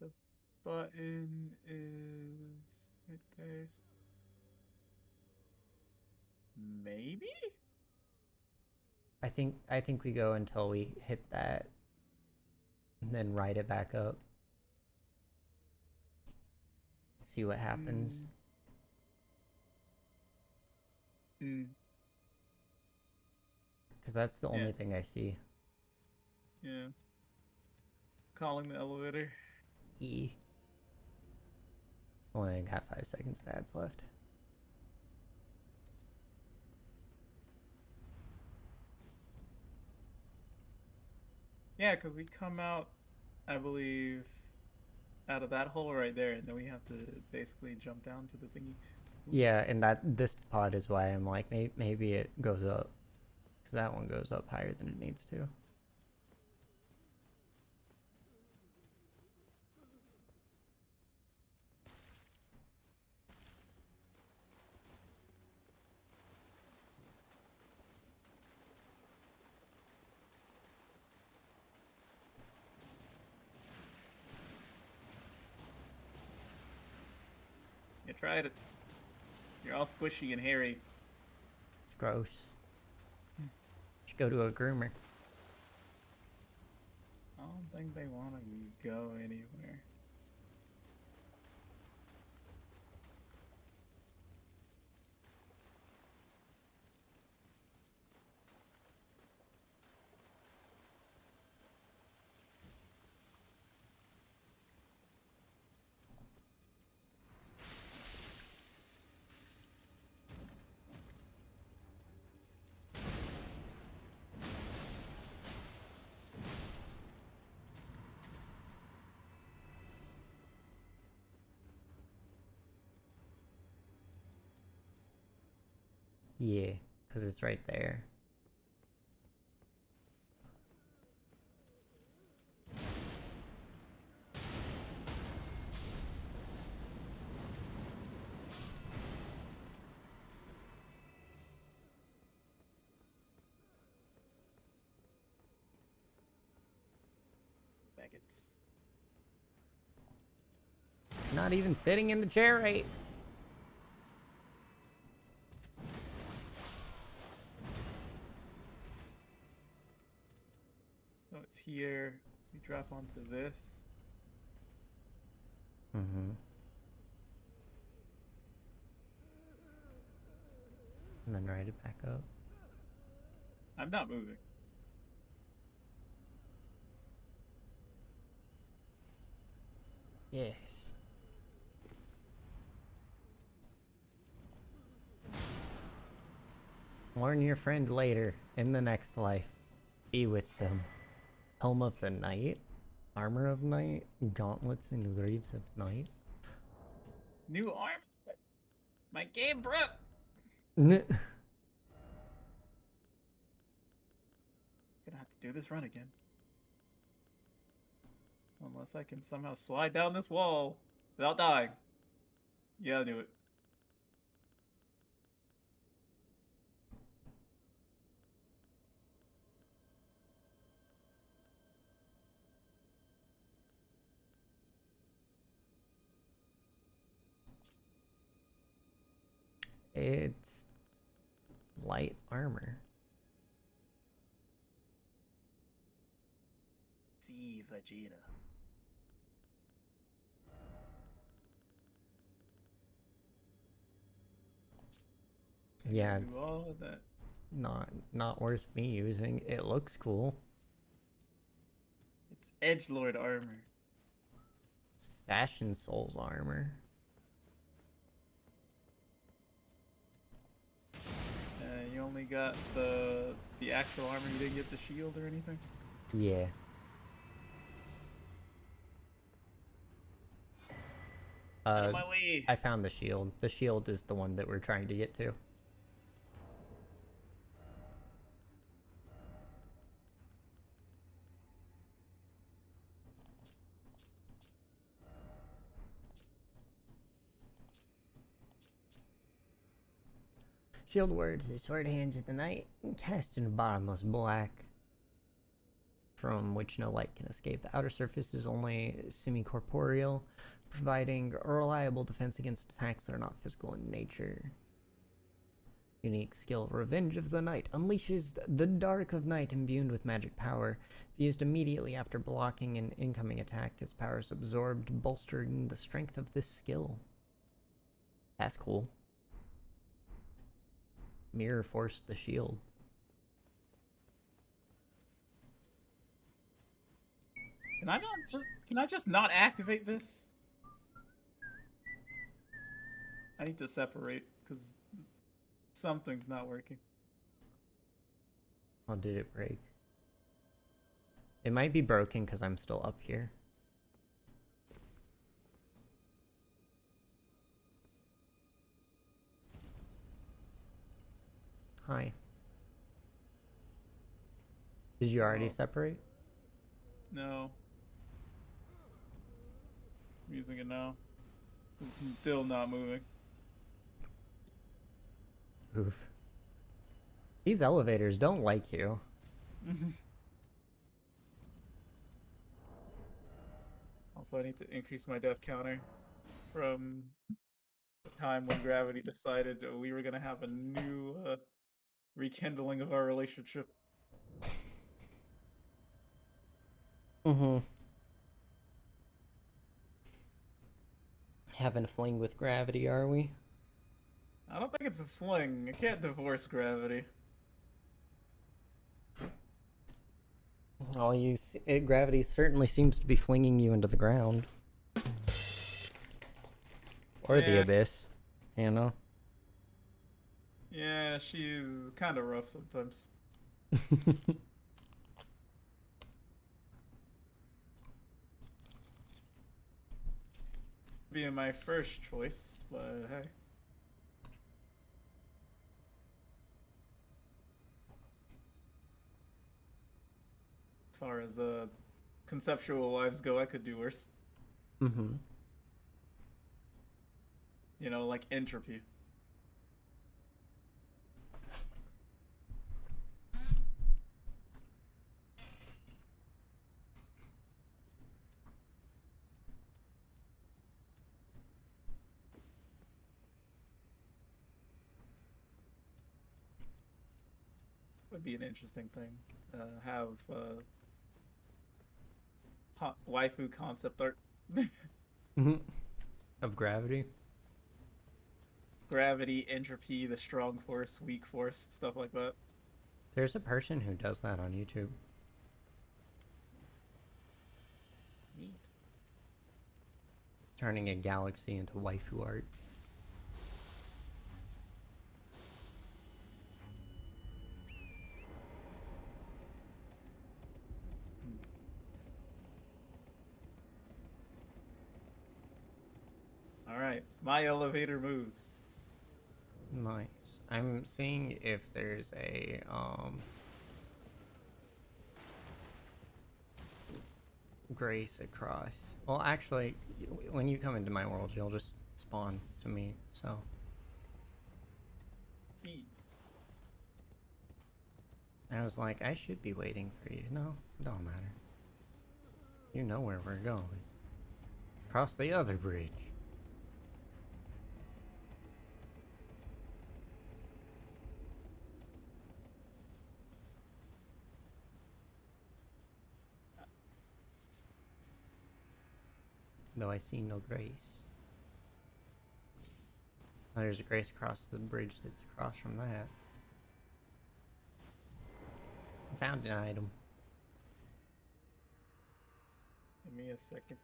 The button is right there. Maybe? I think we go until we hit that and then ride it back up. See what happens. Because that's the only thing I see. Yeah. Calling the elevator. E. Only got 5 seconds of ads left. Yeah, because we come out, I believe, out of that hole right there, and then we have to basically jump down to the thingy. Ooh. Yeah, and this pod is why I'm like, maybe it goes up. Because that one goes up higher than it needs to. tried it. You're all squishy and hairy. It's gross. Should go to a groomer. I don't think they want to go anywhere. Yeah, because it's right there. Faggots. Not even sitting in the chair right. So it's here. We drop onto this. Mm-hmm. And then ride it back up. I'm not moving. Yes. Warn your friend later, in the next life. Be with them. Helm of the Night, Armor of Night, Gauntlets and Greaves of Night. New arm? My game broke! N Gonna have to do this run again. Unless I can somehow slide down this wall without dying. Yeah, I knew it. It's light armor. See Vegeta. Yeah, Do it's all of that. not worth me using. It looks cool. It's edgelord armor. It's Fashion Souls armor. You only got the actual armor. You didn't get the shield or anything. Yeah. Out of my way. I found the shield. The shield is the one that we're trying to get to. Shield words, the sword hands of the night, cast in bottomless black, from which no light can escape. The outer surface is only semi-corporeal, providing a reliable defense against attacks that are not physical in nature. Unique skill, Revenge of the Night, unleashes the Dark of Night imbued with magic power. If used immediately after blocking an incoming attack, its power is absorbed, bolstering the strength of this skill. That's cool. Mirror Force the shield. Can I just not activate this? I need to separate because something's not working. Oh, did it break? It might be broken because I'm still up here. Hi. Did you already separate? No. I'm using it now. It's still not moving. Oof. These elevators don't like you. Also, I need to increase my death counter from time when gravity decided we were gonna have a new rekindling of our relationship. Mm-hmm. Having a fling with gravity, are we? I don't think it's a fling. I can't divorce gravity. Well, gravity certainly seems to be flinging you into the ground. Or the Yeah, abyss, you know? yeah, she's kind of rough sometimes. Being my first choice, but hey. As far as conceptual lives go, I could do worse. Mm-hmm. You know, like entropy. Would be an interesting thing. Have waifu concept art. Mm-hmm. Of gravity? Gravity, entropy, the strong force, weak force, stuff like that. There's a person who does that on YouTube. Neat. Turning a galaxy into waifu art. All right, my elevator moves. Nice. I'm seeing if there's a, grace across. Well, actually, when you come into my world, you'll just spawn to me, so. See, I was like, I should be waiting for you. No, don't matter. You know where we're going. Cross the other bridge. Though I see no grace. Oh, there's a grace across the bridge that's across from that. I found an item. give me a second.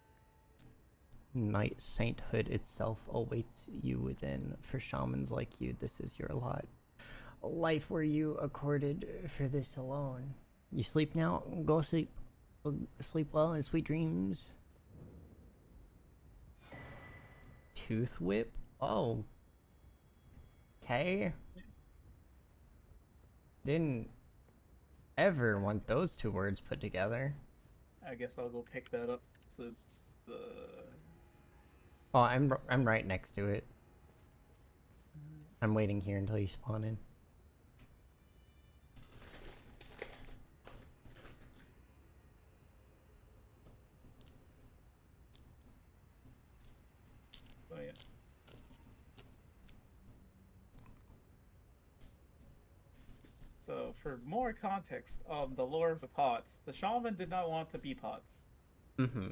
Knight sainthood itself awaits you within. For shamans like you, this is your lot. A life were you accorded for this alone. You sleep now? Go sleep. Sleep well and sweet dreams. Tooth whip? Oh. Okay. Didn't ever want those two words put together. I guess I'll go pick that up since Oh, I'm right next to it. I'm waiting here until you spawn in. oh yeah. So for more context on the lore of the pots, the shaman did not want to be pots. Mm-hmm.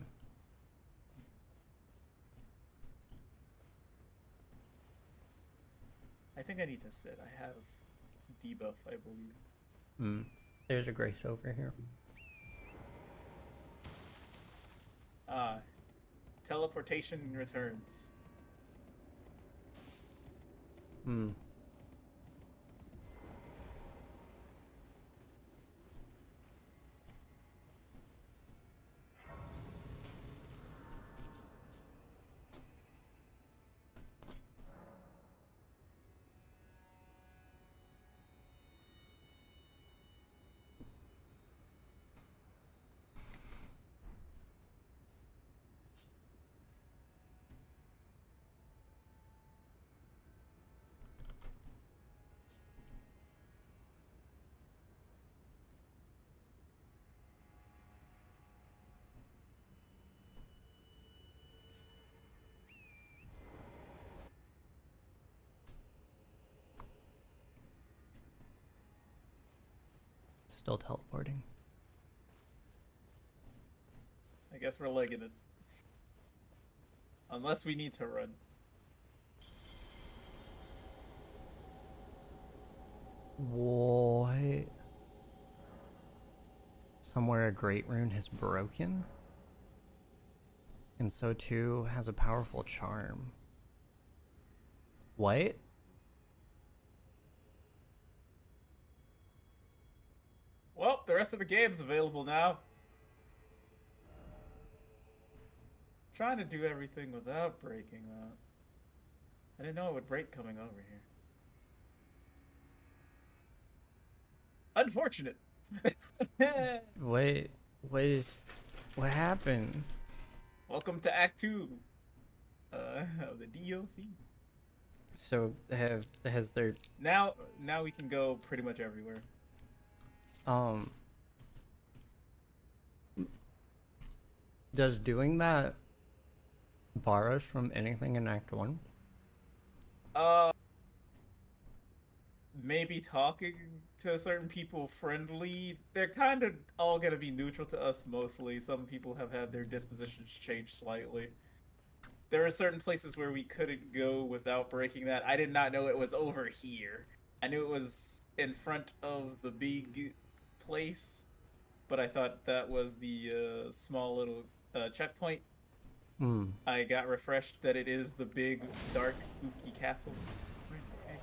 I think I need to sit. I have debuff, I believe. Mm. There's a grace over here. Teleportation returns. Hmm. still teleporting. I guess we're legging it. Unless we need to run. What? Somewhere a great rune has broken? And so too has a powerful charm. What? Well, the rest of the game's available now. Trying to do everything without breaking that. I didn't know it would break coming over here. Unfortunate. What happened? Welcome to Act 2 of the DLC. So has there Now we can go pretty much everywhere. Does doing that bar us from anything in Act 1? Maybe talking to certain people friendly. They're kind of all gonna be neutral to us mostly. Some people have had their dispositions change slightly. There are certain places where we couldn't go without breaking that. I did not know it was over here. I knew it was in front of the big place, but I thought that was the small little checkpoint. I got refreshed that it is the big, dark, spooky castle. Okay.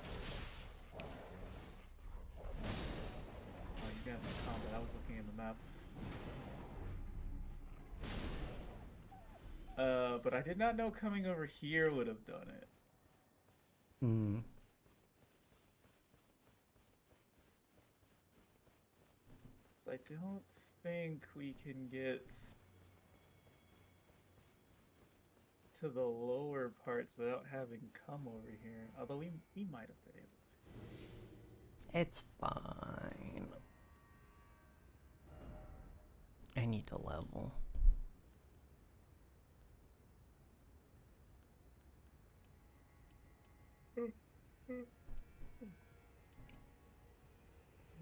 Oh, you got the combat. I was looking at the map. But I did not know coming over here would have done it. So I don't think we can get to the lower parts without having come over here. Although we might have been able to. It's fine. I need to level.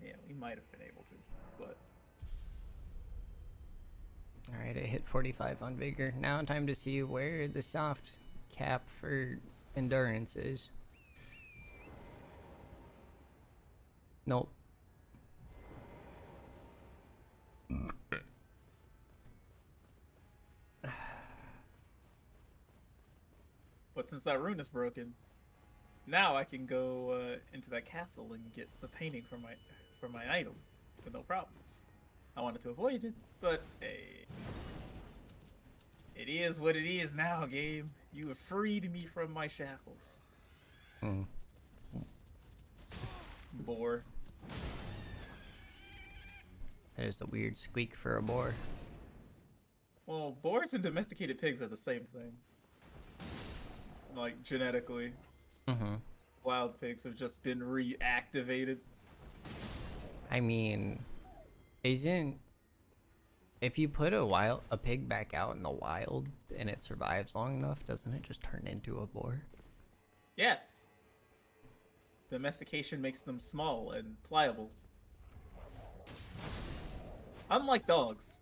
Yeah, we might have been able to, but... Alright, I hit 45 on Vigor. Now time to see where the soft cap for endurance is. Nope. But since that rune is broken, now I can go into that castle and get the painting for my item with no problems. I wanted to avoid it, but hey, it is what it is now, game. You have freed me from my shackles. Boar. That is a weird squeak for a boar. Well, boars and domesticated pigs are the same thing. Like, genetically. Wild pigs have just been reactivated. I mean, if you put a pig back out in the wild and it survives long enough, doesn't it just turn into a boar? Yes. Domestication makes them small and pliable. Unlike dogs.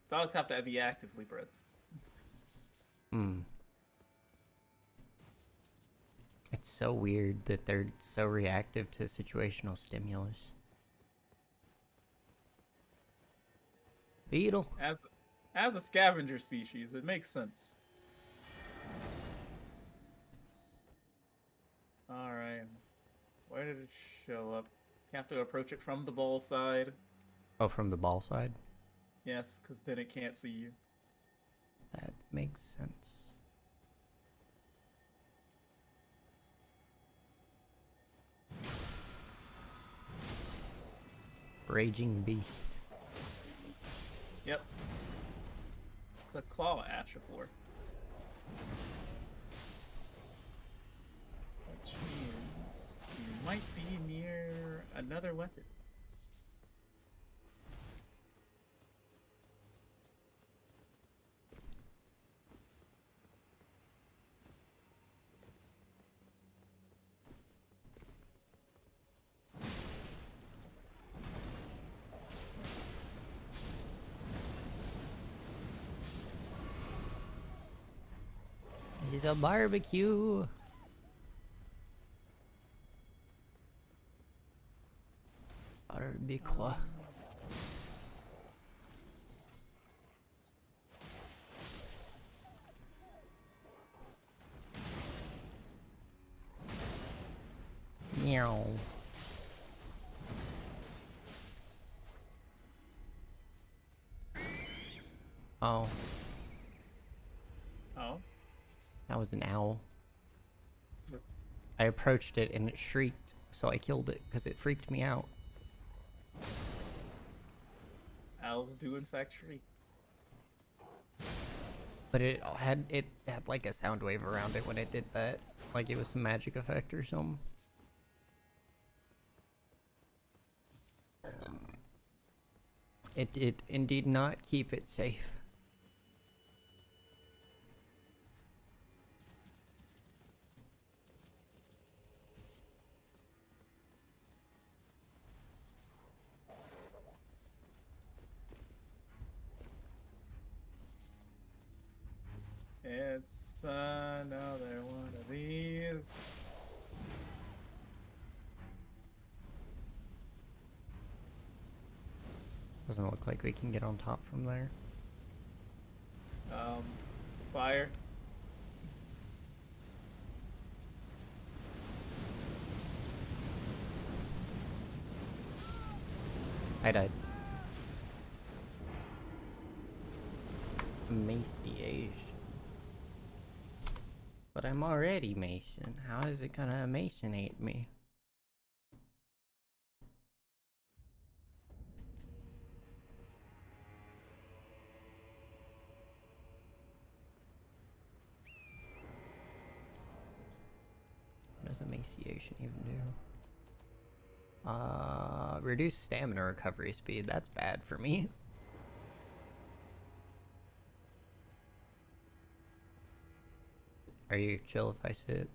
Dogs have to be actively bred. It's so weird that they're so reactive to situational stimulus. Beetle. As a scavenger species, it makes sense. Alright. Where did it show up? You have to approach it from the ball side. Oh, from the ball side? Yes, because then it can't see you. That makes sense. Raging Beast. Yep. It's a claw Astrophore. Which means you might be near another weapon. It's a barbecue. Barbecue. Meow. Oh. Oh? That was an owl. I approached it and it shrieked, so I killed it because it freaked me out. Owls do in fact shriek. But it had like a sound wave around it when it did that. Like it was some magic effect or something. It did indeed not keep it safe. It's another one of these. Doesn't look like we can get on top from there. Fire. I died. Emaciation. But I'm already Mason. How is it gonna emaciate me? What does emaciation even do? Reduce stamina recovery speed. That's bad for me. Are you chill if I sit?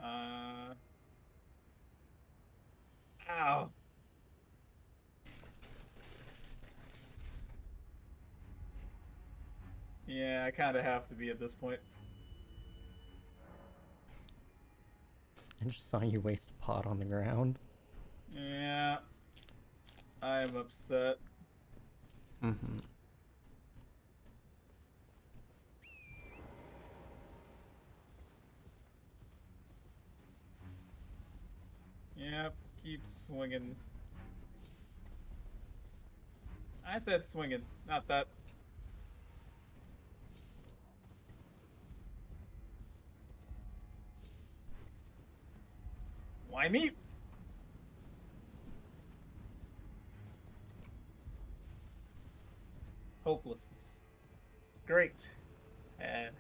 Ow. Yeah, I kind of have to be at this point. I just saw you waste a pot on the ground. Yeah. I'm upset. Mm-hmm. Yep, keep swinging. I said swinging, not that. Why me? Hopelessness. Great. And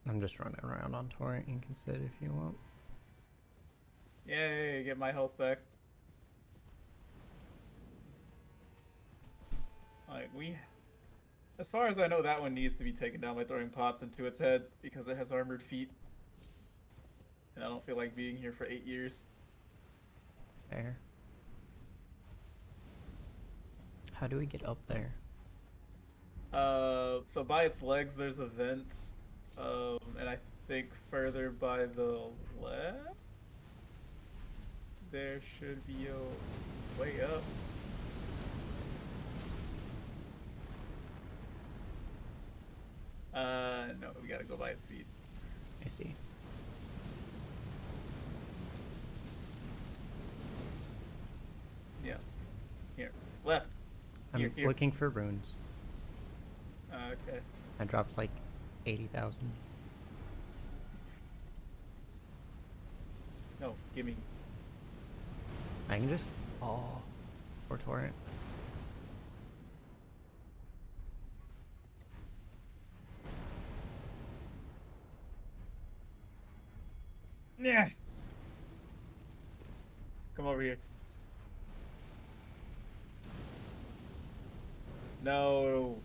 I'm just running around on torrent. You can sit if you want. yay, get my health back. Like, as far as I know, that one needs to be taken down by throwing pots into its head because it has armored feet. And I don't feel like being here for 8 years. Fair. How do we get up there? So by its legs, there's a vent. And I think further by the left, there should be a way up. No, we gotta go by its feet. I see. Yeah. Here. Left. I'm Here. looking for runes. Okay. I dropped like 80,000. No, give me. I can just... Oh. Or torrent. Yeah. Come over here. No.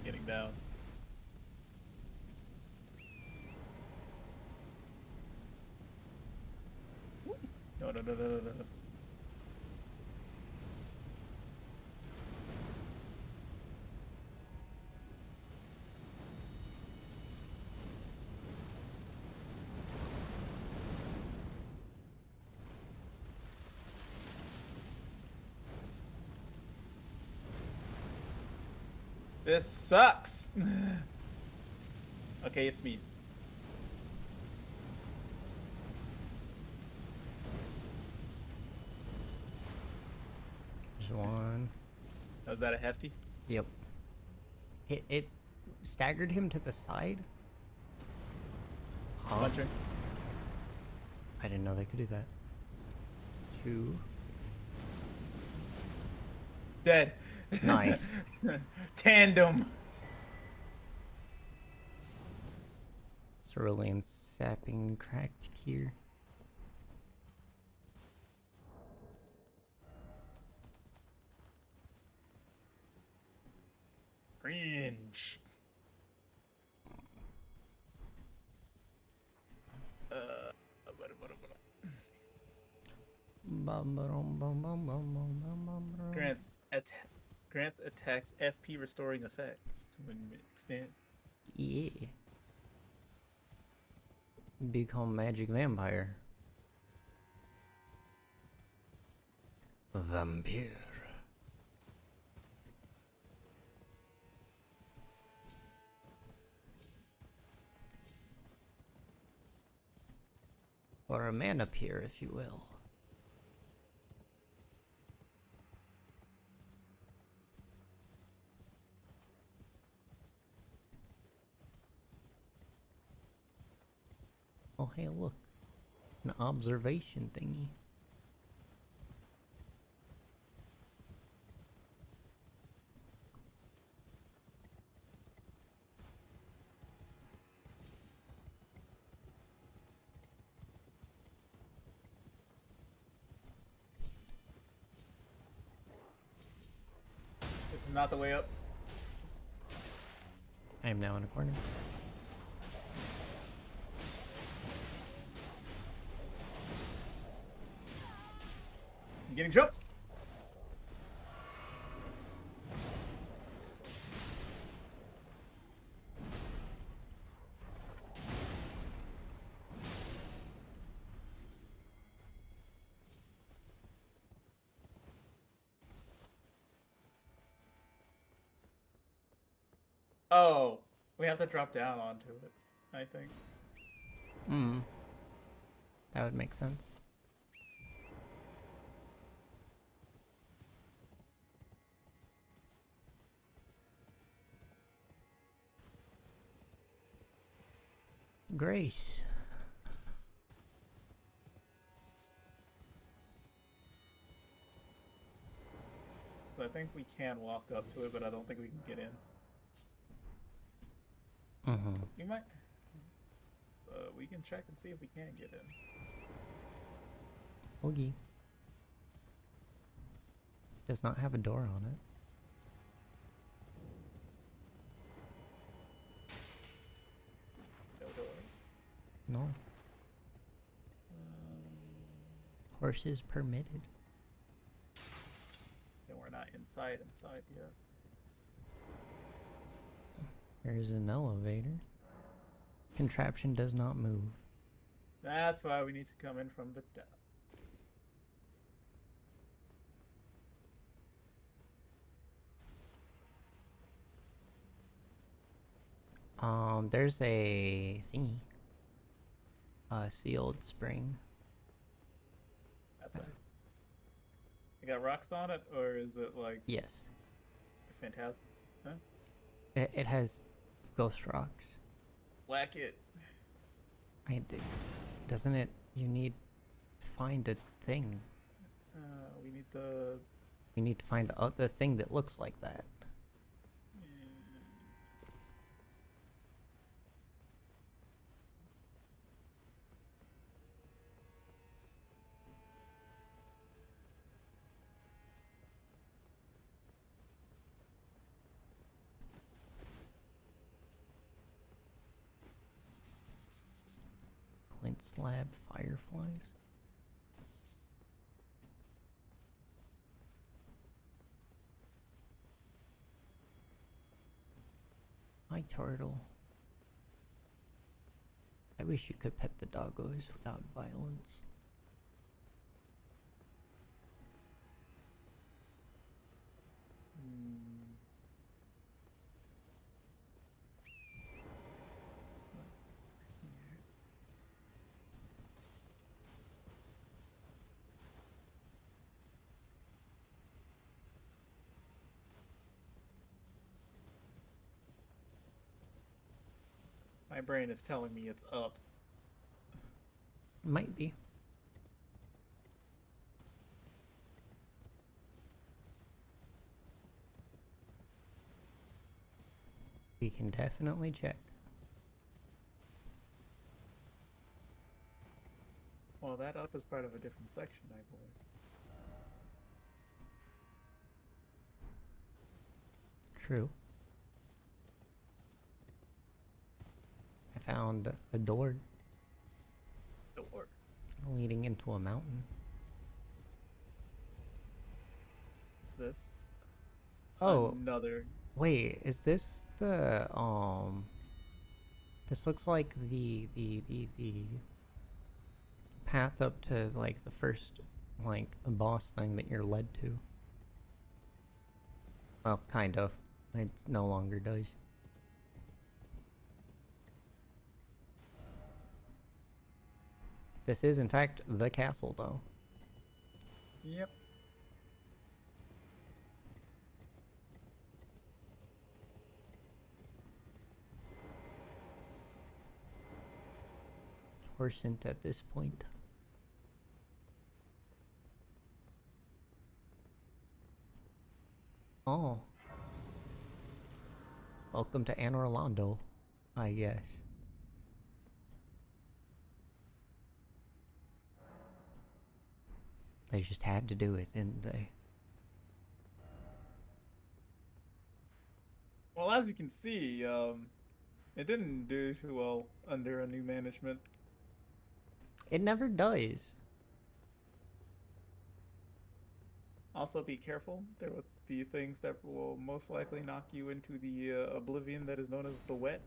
Getting down. no. This sucks. Okay, it's me. There's one. Was that a hefty? Yep. It staggered him to the side? Huh? Puncher. I didn't know they could do that. 2. Dead. Nice. Tandem. Cerulean sapping cracked here. Cringe. Grants grants attacks FP restoring effects when extent. Yeah. Become magic vampire. Vampire. Or a man appear, if you will. Oh, hey, look. An observation thingy. This is not the way up. I am now in a corner. I'm getting jumped. Oh, we have to drop down onto it, I think. That would make sense. Grace. So I think we can walk up to it, but I don't think we can get in. We might. We can check and see if we can get in. Oogie. Does not have a door on it. No door. No. Horses permitted. And we're not inside yet. There's an elevator. Contraption does not move. That's why we need to come in from the depth. There's a thingy. A sealed spring. That's it. You got rocks on it, or is it like Yes. fantastic? Huh? It has ghost rocks. Whack it. Doesn't it? You need to find a thing. We need the. You need to find the other thing that looks like that. Flint slab fireflies. Hi, turtle. I wish you could pet the doggos without violence. Hmm. Not here. My brain is telling me it's up. Might be. We can definitely check. Well, that up is part of a different section, I believe. True. I found a door Door. leading into a mountain. Is this Oh, another? wait, is this the this looks like the path up to like the first like boss thing that you're led to. Well, kind of. It no longer does. This is in fact the castle though. Yep. Horsent at this point. Oh. Welcome to Anne Orlando, I guess. They just had to do it, didn't they? Well, as you can see, it didn't do too well under a new management. It never does. Also, be careful. There will be things that will most likely knock you into the oblivion that is known as the wet.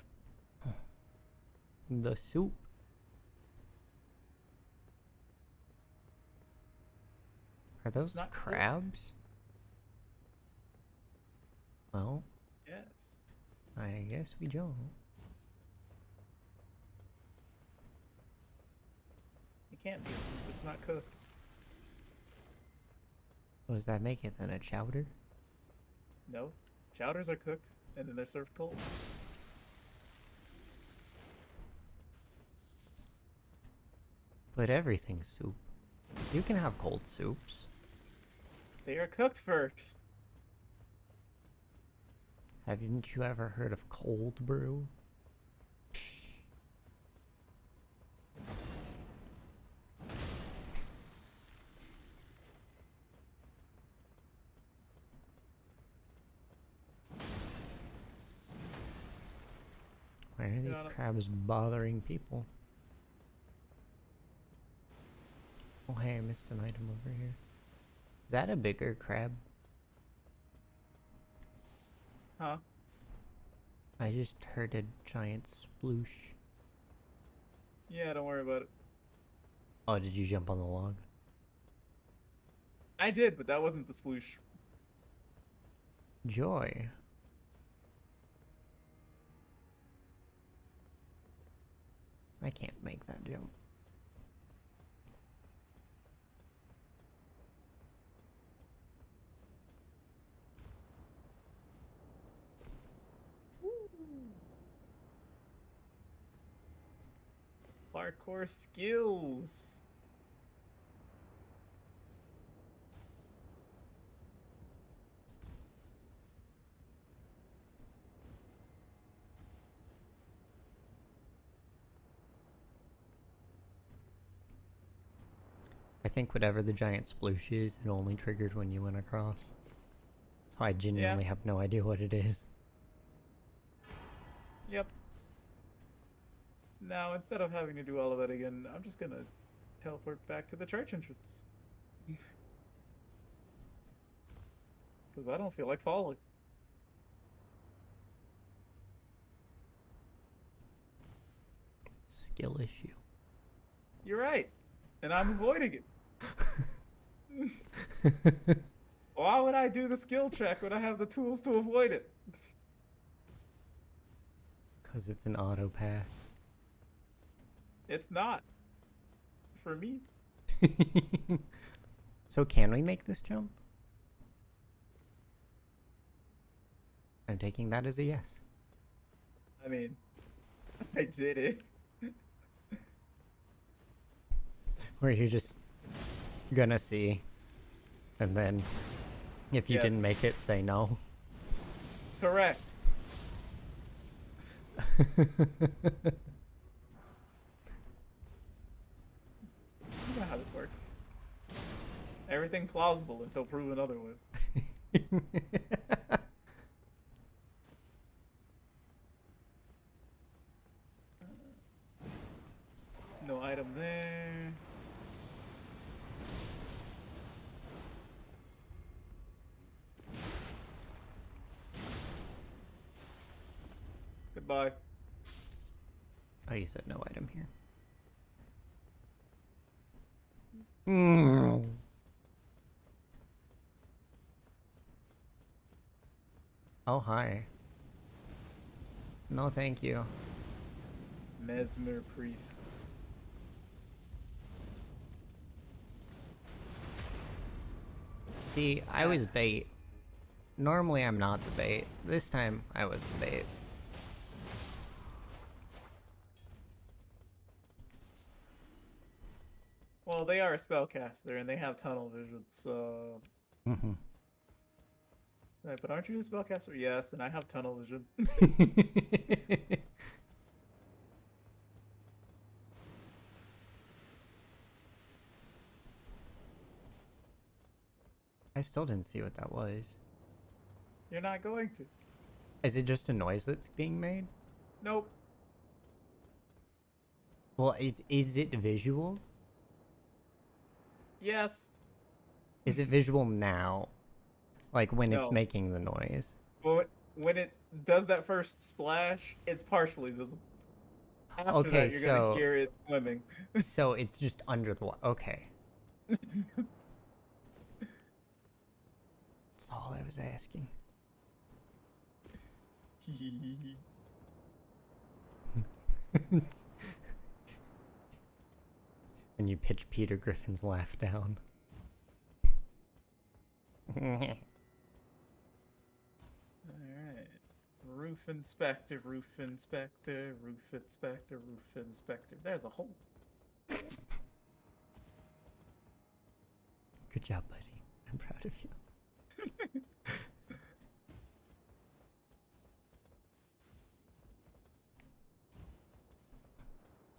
The soup. Are It's those not cooked. crabs? Well, Yes. I guess we don't. It can't be a soup. It's not cooked. What does that make it then? A chowder? No. Chowders are cooked, and then they're served cold. But everything's soup. You can have cold soups. They are cooked first. Haven't you ever heard of cold brew? Why are these crabs bothering people? Oh hey, I missed an item over here. Is that a bigger crab? Huh? I just heard a giant sploosh. Yeah, don't worry about it. Oh, did you jump on the log? I did, but that wasn't the sploosh. Joy. I can't make that jump. Parkour skills. I think whatever the giant sploosh is, it only triggered when you went across. So I genuinely have no idea what it is. Yep. Now, instead of having to do all of that again, I'm just gonna teleport back to the church entrance. Because I don't feel like falling. skill issue. You're right. And I'm avoiding it. Why would I do the skill check when I have the tools to avoid it? Because it's an auto pass. It's not. For me. So can we make this jump? I'm taking that as a yes. I mean, I did it. Where you're just gonna see. And then, if you didn't make it, say no. Correct. You know how this works. Everything plausible until proven otherwise. No item there. Goodbye. Oh, you said no item here. Oh, hi. No, thank you. Mesmer Priest. See, I was bait. Normally I'm not the bait. This time I was the bait. Well, they are a spellcaster and they have tunnel vision, so. Mm-hmm. Right, but aren't you a spellcaster? Yes, and I have tunnel vision. I still didn't see what that was. You're not going to. Is it just a noise that's being made? Nope. Well, is it visual? Yes. Is it visual now? Like when it's No. making the noise? But when it does that first splash, it's partially visible. After Okay, that, you're gonna hear it swimming. So it's just under the water. Okay. That's all I was asking. When you pitch Peter Griffin's laugh down. Alright. Roof inspector, roof inspector, roof inspector, roof inspector. There's a hole. Good job, buddy. I'm proud of you.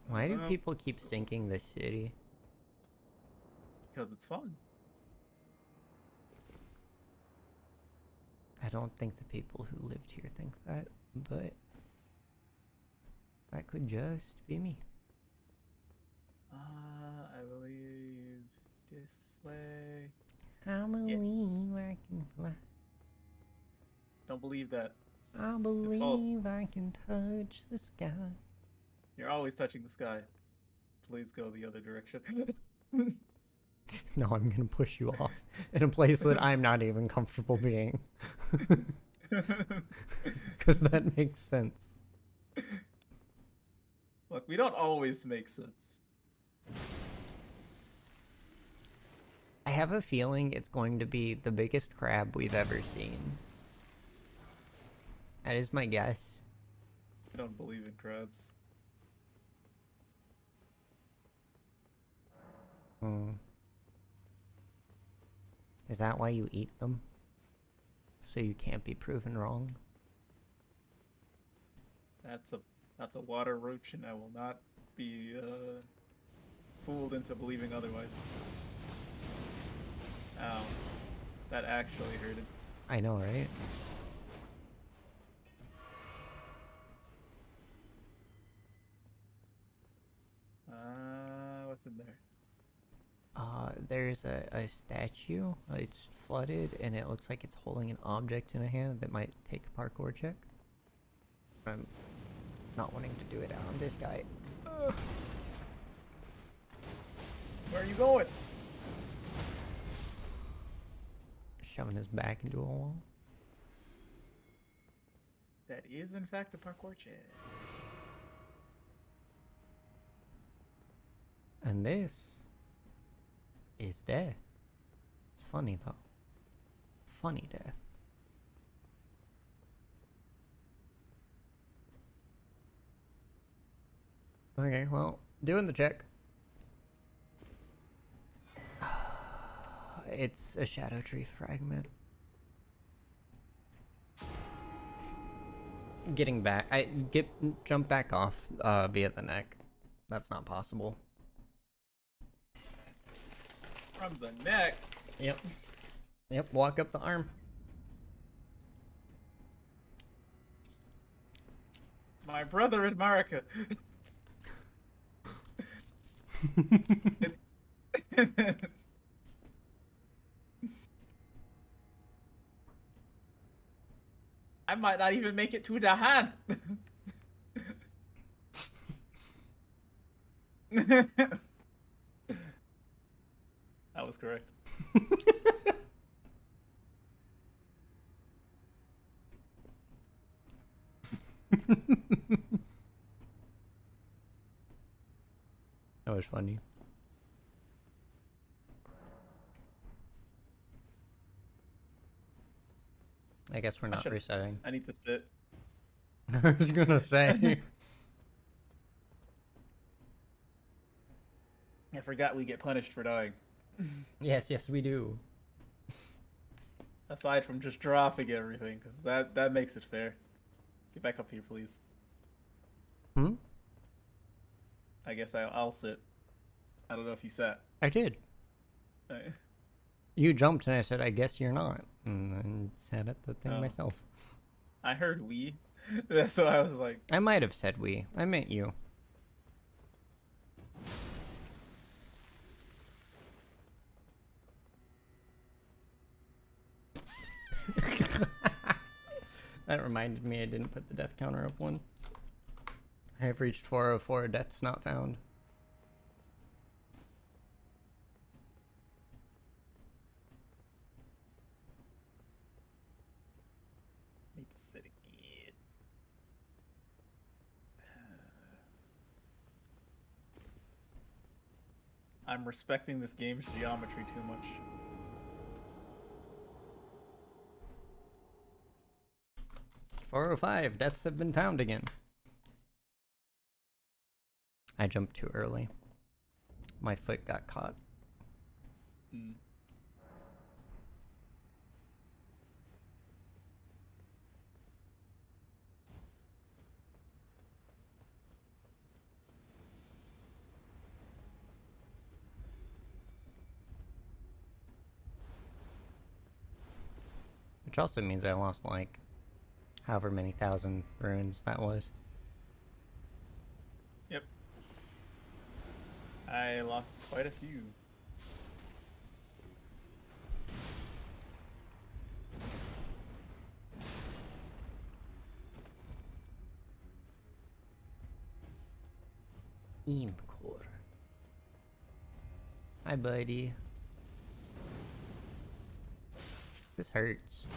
Why do people keep sinking this city? Because it's fun. I don't think the people who lived here think that, but that could just be me. I believe this way. I believe I can fly. Don't believe that. I believe I can touch the sky. You're always touching the sky. Please go the other direction. No, I'm gonna push you off in a place that I'm not even comfortable being. Because that makes sense. Look, we don't always make sense. I have a feeling it's going to be the biggest crab we've ever seen. That is my guess. I don't believe in crabs. Is that why you eat them? So you can't be proven wrong? That's a water roach, and I will not be fooled into believing otherwise. Ow. That actually hurted. I know, right? What's in there? There's a statue. It's flooded, and it looks like it's holding an object in a hand that might take a parkour check. not wanting to do it out on this guy. Ugh. Where are you going? Shoving his back into a wall. That is, in fact, a parkour chat. And this is death. It's funny though. Funny death. Okay, well, doing the check. It's a shadow tree fragment. Getting back, jump back off via the neck. That's not possible. From the neck. Yep. Yep. Walk up the arm. My brother in America. I might not even make it to the hand. That was correct. That was funny. I guess we're not resetting. I need to sit. I was gonna say. I forgot we get punished for dying. Yes, we do. Aside from just dropping everything, that makes it fair. Get back up here, please. Hmm? I guess I'll sit. I don't know if you sat. I did. You jumped and I said, I guess you're not. And then sat at the thing myself. I heard we. That's why I was like... I might have said we. I meant you. That reminded me I didn't put the death counter up one. I have reached 404, deaths not found. Need to sit again. I'm respecting this game's geometry too much. .405, deaths have been found again. I jumped too early. My foot got caught. Hmm. Which also means I lost like however many thousand runes that was. Yep. I lost quite a few. Imcore. Hi, buddy. This hurts.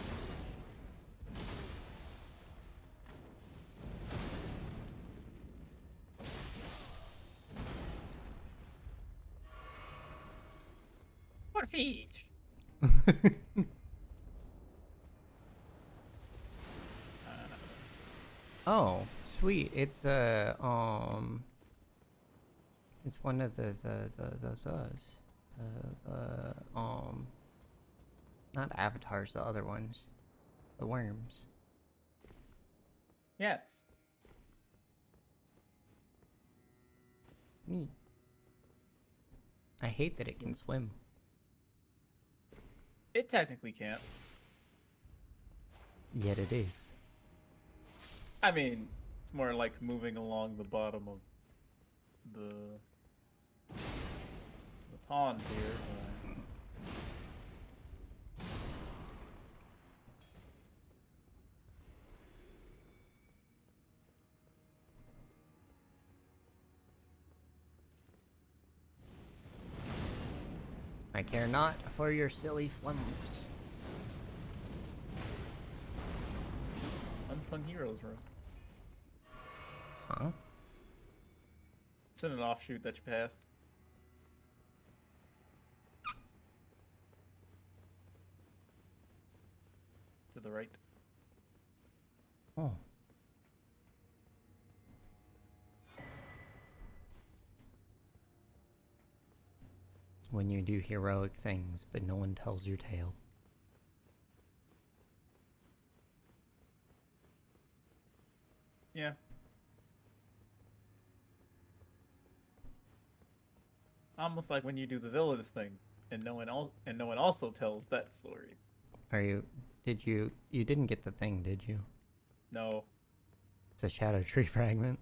What feet? Oh, sweet. It's it's one of the not avatars, the other ones. The worms. Yes. Neat. I hate that it can swim. It technically can't. Yet it is. I mean, it's more like moving along the bottom of the pond here. I care not for your silly flums. Unsung Heroes room. Huh? It's in an offshoot that you passed. To the right. Oh. When you do heroic things, but no one tells your tale. Yeah. Almost like when you do the villainous thing, and no one also tells that story. Are you... Did you... You didn't get the thing, did you? No. It's a shadow tree fragment.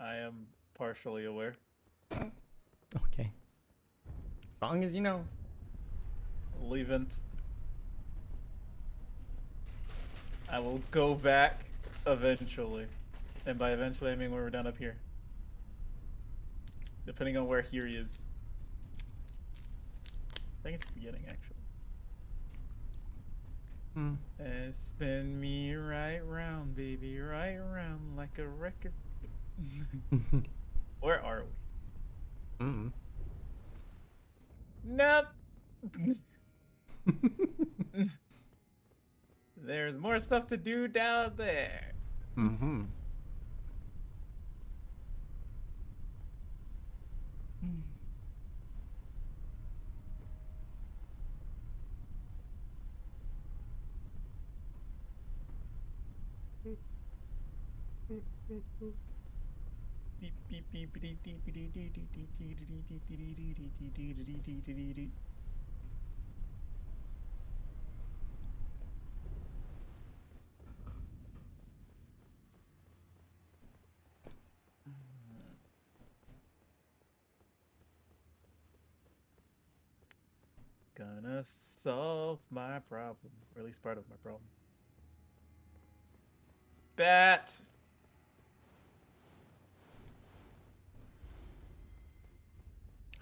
I am partially aware. Okay. As long as you know. Leavent. I will go back eventually. And by eventually, I mean when we're done up here. Depending on where here he is. I think it's the beginning, actually. Hmm. And spin me right round, baby, right round like a record. Where are we? Mm. Nope. There's more stuff to do down there. Mm-hmm. Gonna solve my problem, or at least part of my problem. Bat.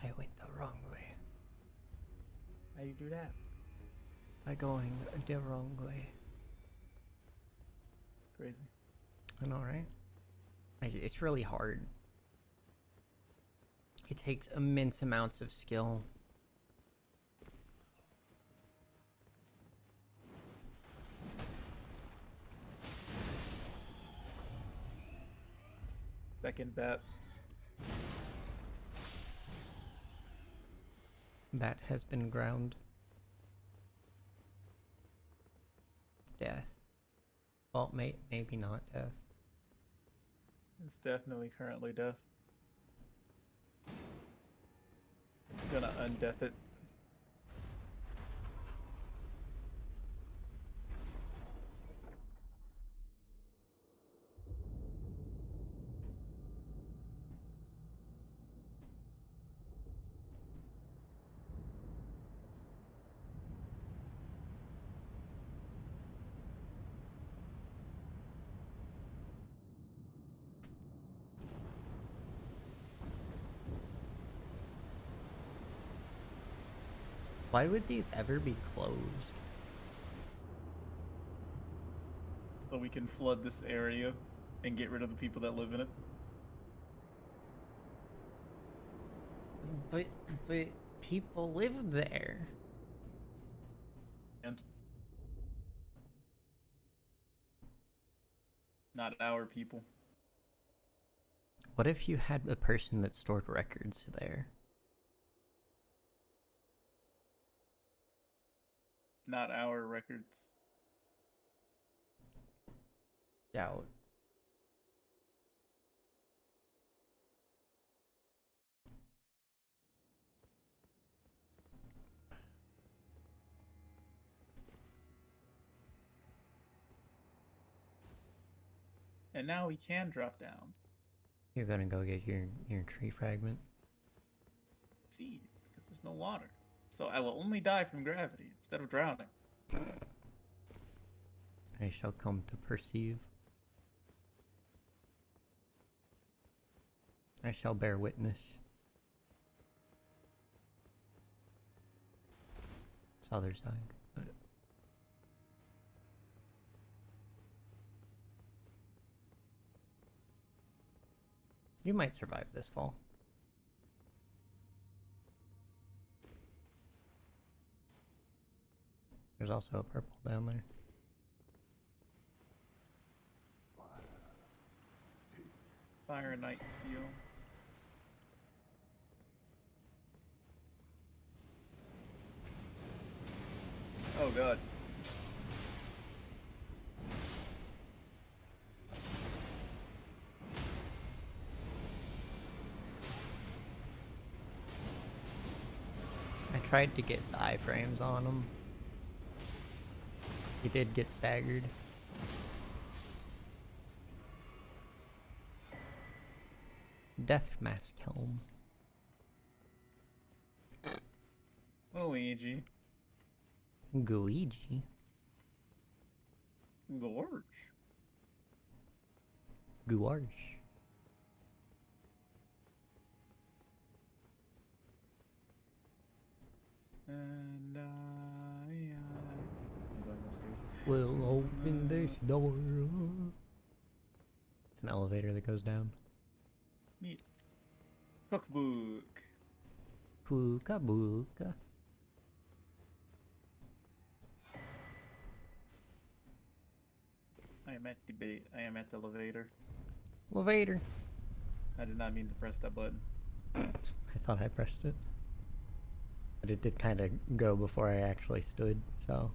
I went the wrong way. How you do that? By going the wrong way. Crazy. I know, right? It's really hard. It takes immense amounts of skill. Second bat. Bat has been ground. Death. Well, maybe not death. It's definitely currently death. Gonna undeath it. Why would these ever be closed? So we can flood this area and get rid of the people that live in it. But people live there. And not our people. What if you had a person that stored records there? Not our records. Doubt. And now we can drop down. You're gonna go get your tree fragment? See, because there's no water. So I will only die from gravity instead of drowning. I shall come to perceive. I shall bear witness. other side. But you might survive this fall. There's also a purple down there. Fire Knight Seal. Oh god. I tried to get the iframes on him. He did get staggered. Death Mask Helm. Luigi. Luigi. Gorge. Guarge. And I'm going upstairs. We'll open this door. It's an elevator that goes down. Neat. Cookbook. Pooka booka. I am at the elevator. Elevator. I did not mean to press that button. I thought I pressed it. But it did kind of go before I actually stood, so.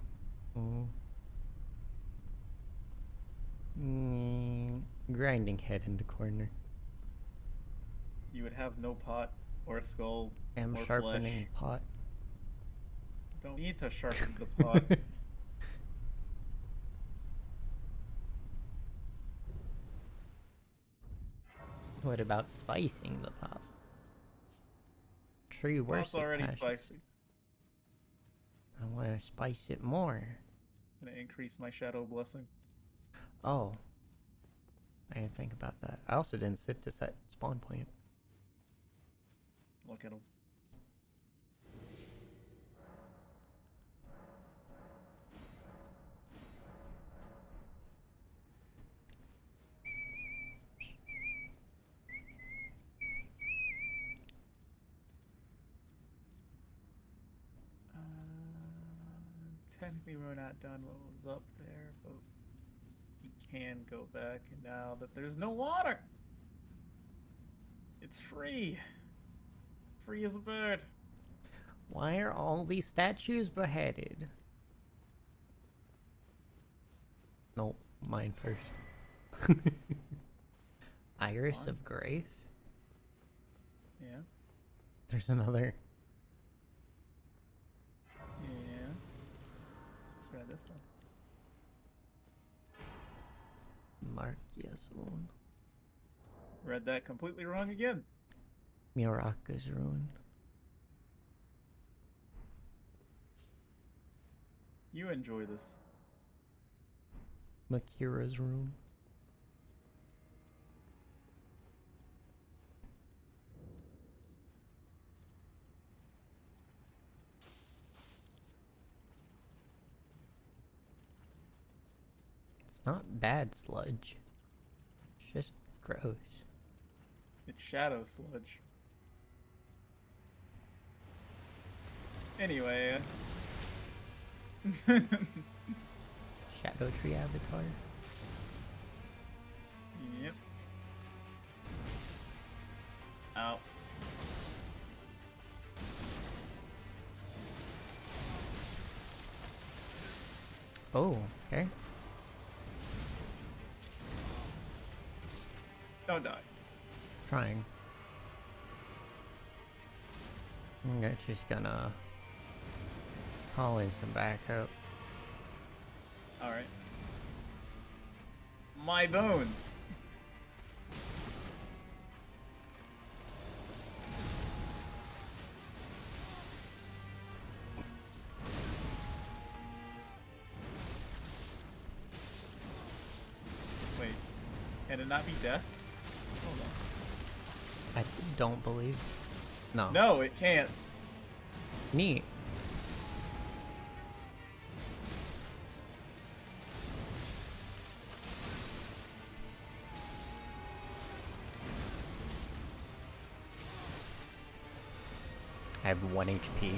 Grinding head into corner. You would have no pot or skull Am or sharpening flesh. pot. Don't need to sharpen the pot. What about spicing the pot? Tree Pot's worship already passions. spicy. I want to spice it more. I'm gonna increase my shadow blessing. Oh. I didn't think about that. I also didn't sit to set spawn point. Look at him. Technically we're not done what was up there, but we can go back now that there's no water. It's free. Free as a bird. Why are all these statues beheaded? Nope, mine first. Iris Fine. of Grace? Yeah. There's another. Yeah. Try this one. Markia's Rune. Read that completely wrong again. Miraka's Rune. You enjoy this. Makira's Rune. It's not bad sludge. It's just gross. It's shadow sludge. Anyway. Shadow Tree Avatar. Yep. Ow. Oh, okay. Don't die. Trying. I'm just gonna call in some backup. Alright. My bones! Wait. Can it not be death? Hold on. I don't believe. No. No, it can't. Neat. I have 1 HP.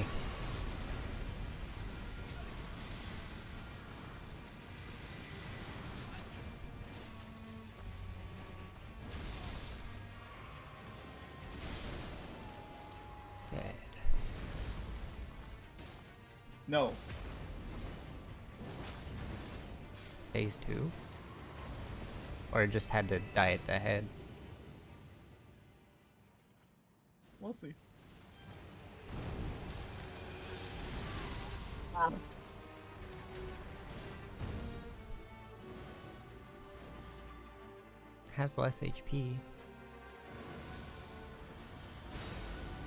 Dead. No. Phase 2? Or just had to die at the head? We'll see. Has less HP.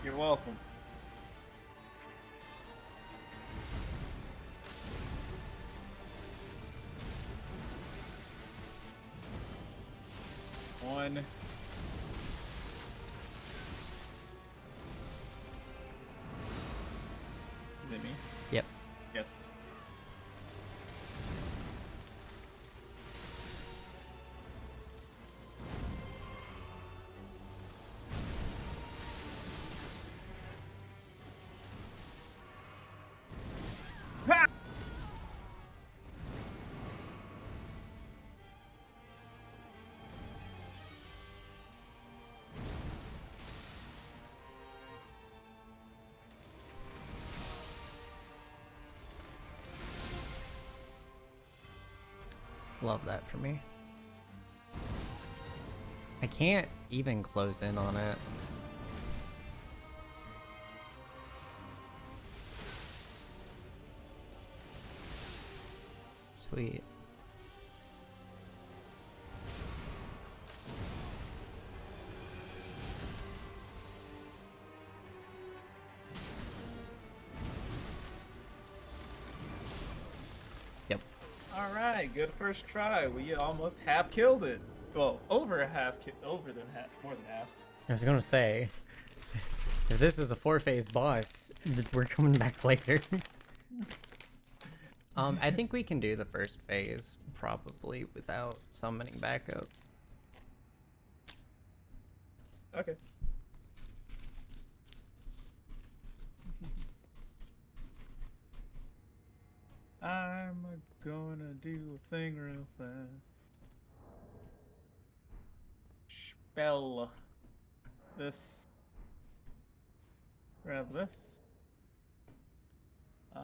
You're welcome. One. Is it me? Yep. Yes. Ha! Love that for me. I can't even close in on it. Sweet. Yep. Alright, good first try. We almost half killed it. Well, over half, over than half, more than half. I was gonna say, if this is a 4-phase boss, we're coming back later. I think we can do the first phase probably without summoning backup. Okay. I'm gonna do a thing real fast. Spell this. Grab this. All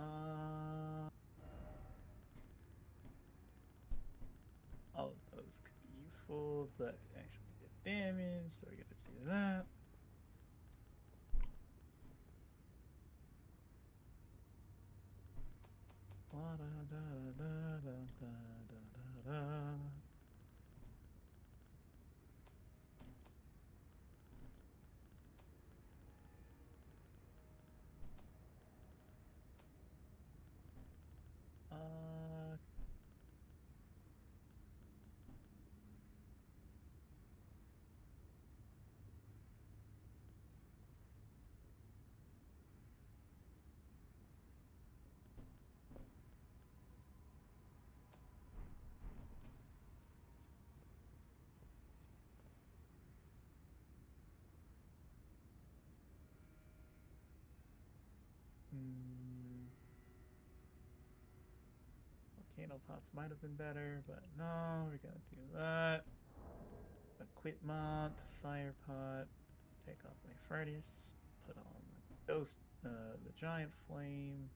of those could be useful, but actually get damage, so we gotta do that. Volcano pots might have been better, but no, we're gonna do that. Equipment, fire pot, take off my furnace, put on the ghost, the giant flame.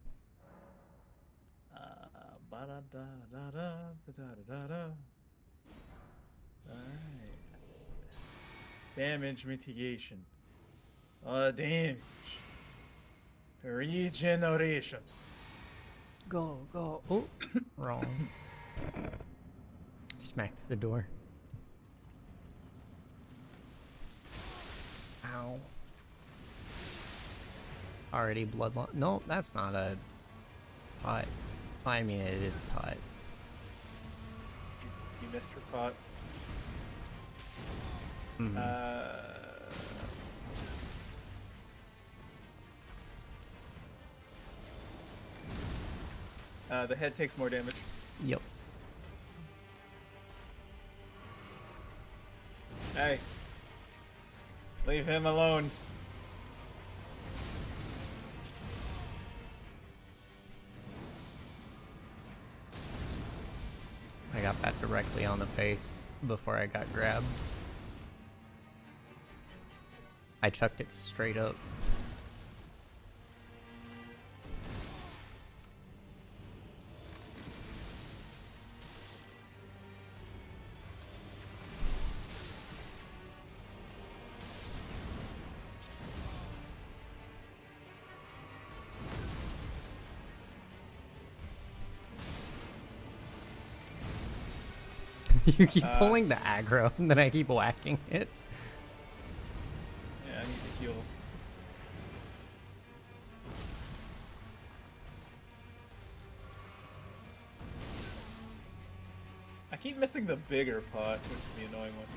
Ba da da da da da da da. Alright. Damage mitigation. Damage. Regeneration. Go, go. Oh, wrong. Smacked the door. Ow. Already blood loss. No, that's not a pot. I mean, it is a pot. You missed your pot. Mm-hmm. The head takes more damage. Yep. Hey. Leave him alone. I got that directly on the face before I got grabbed. I chucked it straight up. You keep pulling the aggro, and then I keep whacking it. Yeah, I need to heal. I keep missing the bigger pot, which is the annoying one.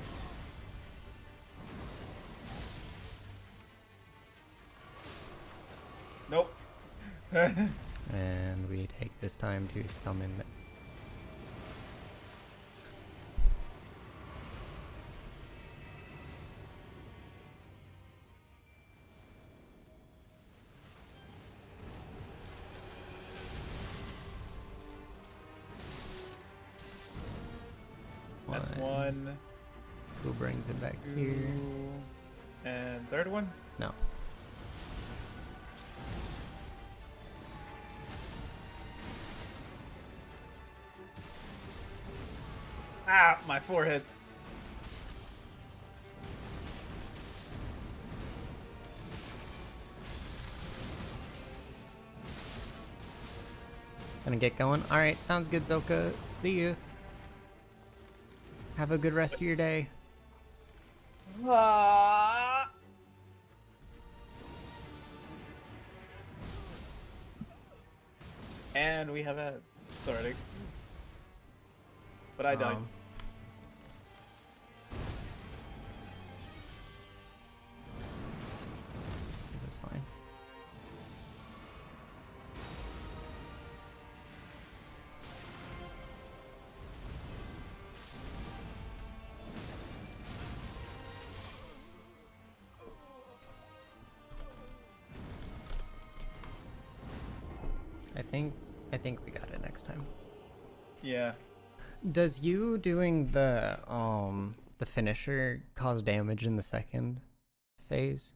Nope. And we take this time to summon. That's one. Who brings it back here? And third one? No. Ah, my forehead. Gonna get going. Alright, sounds good, Zoka. See you. Have a good rest of your day. Ah. And we have ads starting. But I died. This is fine. I think we got it next time. Yeah. Does you doing the finisher cause damage in the second phase?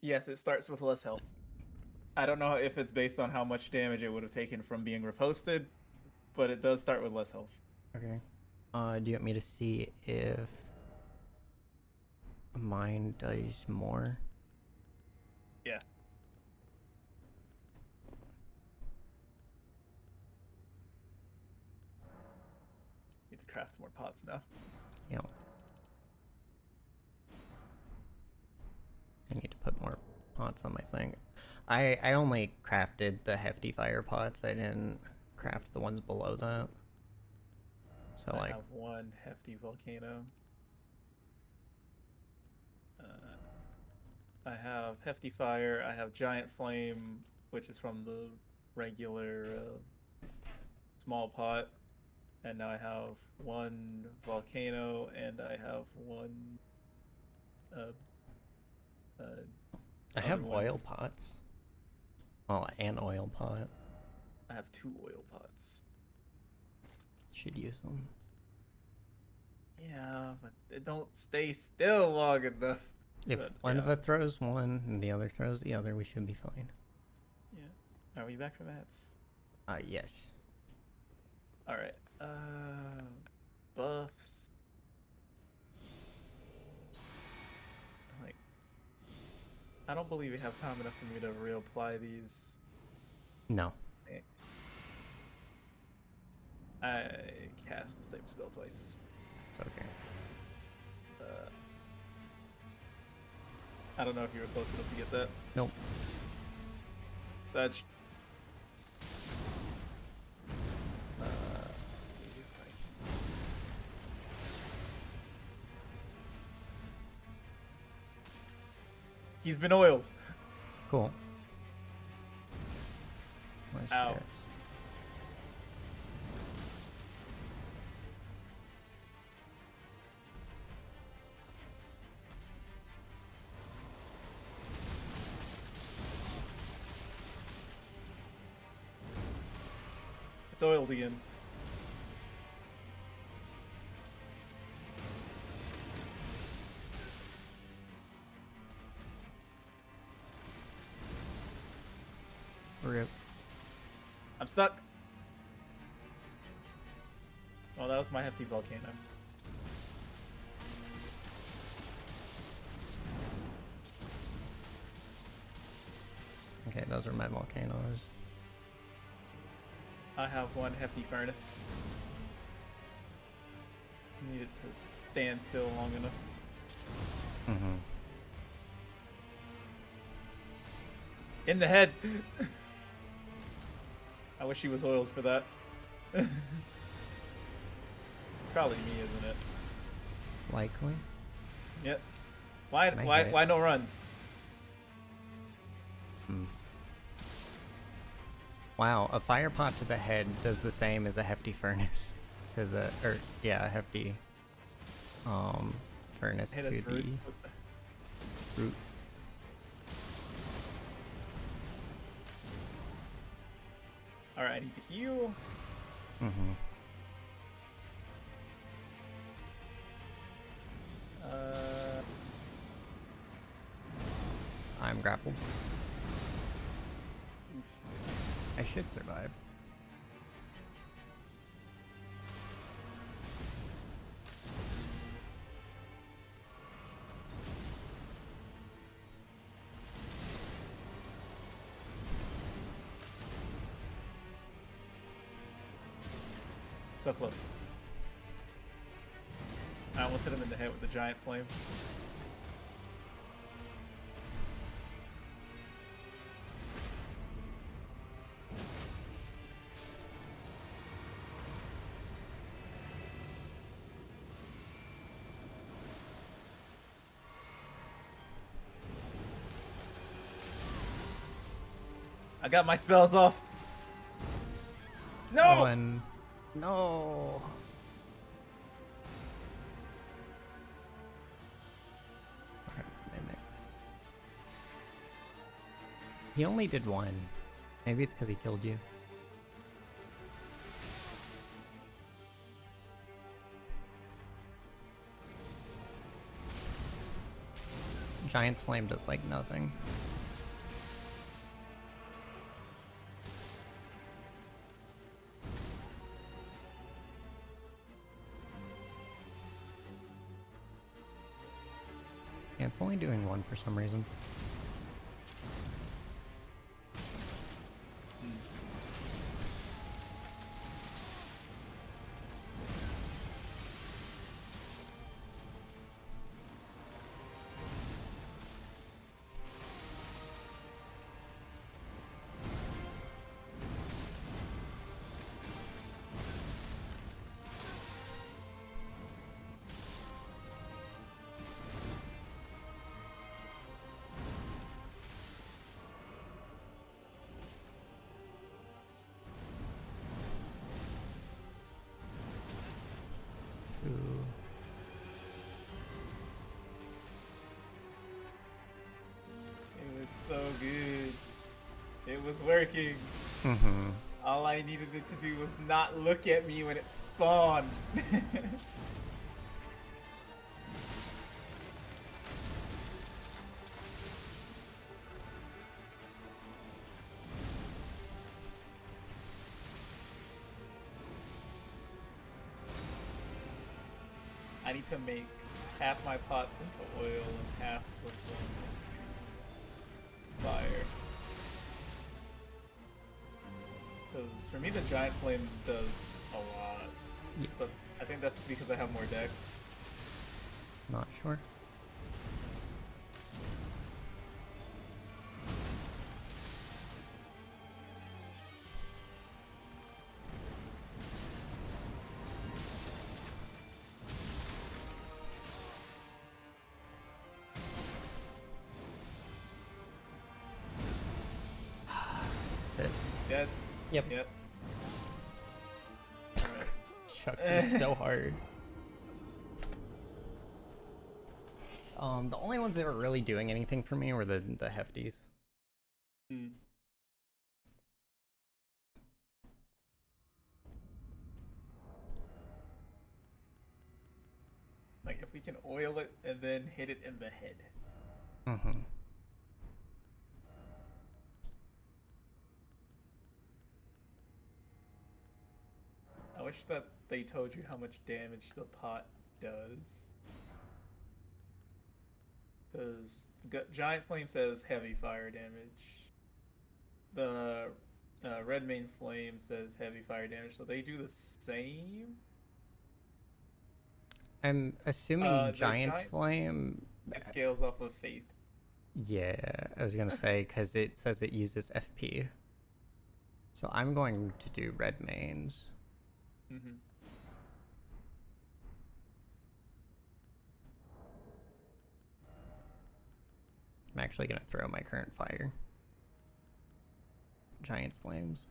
Yes, it starts with less health. I don't know if it's based on how much damage it would have taken from being riposted, but it does start with less health. Okay. Do you want me to see if mine does more? Yeah. Need to craft more pots now. Yeah. I need to put more pots on my thing. I only crafted the hefty fire pots. I didn't craft the ones below that. So I have one hefty volcano. I have hefty fire. I have giant flame, which is from the regular small pot. And now I have one volcano, and I have one. I have oil pots. Oh, an oil pot. I have 2 oil pots. Should use them. Yeah, but they don't stay still long enough. If one of us throws one and the other throws the other, we should be fine. Yeah. Are we back from ads? Yes. Alright. Buffs. Like, I don't believe we have time enough for me to reapply these. No. I cast the same spell twice. It's okay. I don't know if you were close enough to get that. Nope. Sag. He's been oiled. Cool. Nice. Ow. It's oiled again. I'm stuck. Well, that was my hefty volcano. Okay, those are my volcanoes. I have one hefty furnace. Need it to stand still long enough. Mm-hmm. In the head! I wish he was oiled for that. Probably me, isn't it? Likely. Yep. Why no run? Wow, a fire pot to the head does the same as a hefty furnace to the, a hefty furnace to the root. Alright, I need to heal. Mm-hmm. I'm grappled. Oof. I should survive. So close. I almost hit him in the head with the giant flame. I got my spells off. No! One. No. He only did one. Maybe it's because he killed you. Giant's Flame does like nothing. Yeah, it's only doing one for some reason. So good. It was working. Mm-hmm. All I needed it to do was not look at me when it spawned. I need to make half my pots into oil and half of them into fire. Because for me, the giant flame does a lot. Yeah. But I think that's because I have more decks. Not sure. That's it. Dead? Yep. Yep. Chucks is so hard. The only ones that were really doing anything for me were the hefties. Like if we can oil it and then hit it in the head. Mm-hmm. that they told you how much damage the pot does. Because Giant Flame says heavy fire damage. The Red Main Flame says heavy fire damage, so they do the same. I'm assuming The Giant's Giant Flame. it scales off of faith. Yeah, I was gonna say because it says it uses FP. So I'm going to do Red Mains. Mm-hmm. I'm actually gonna throw my current fire. Giant's Flames.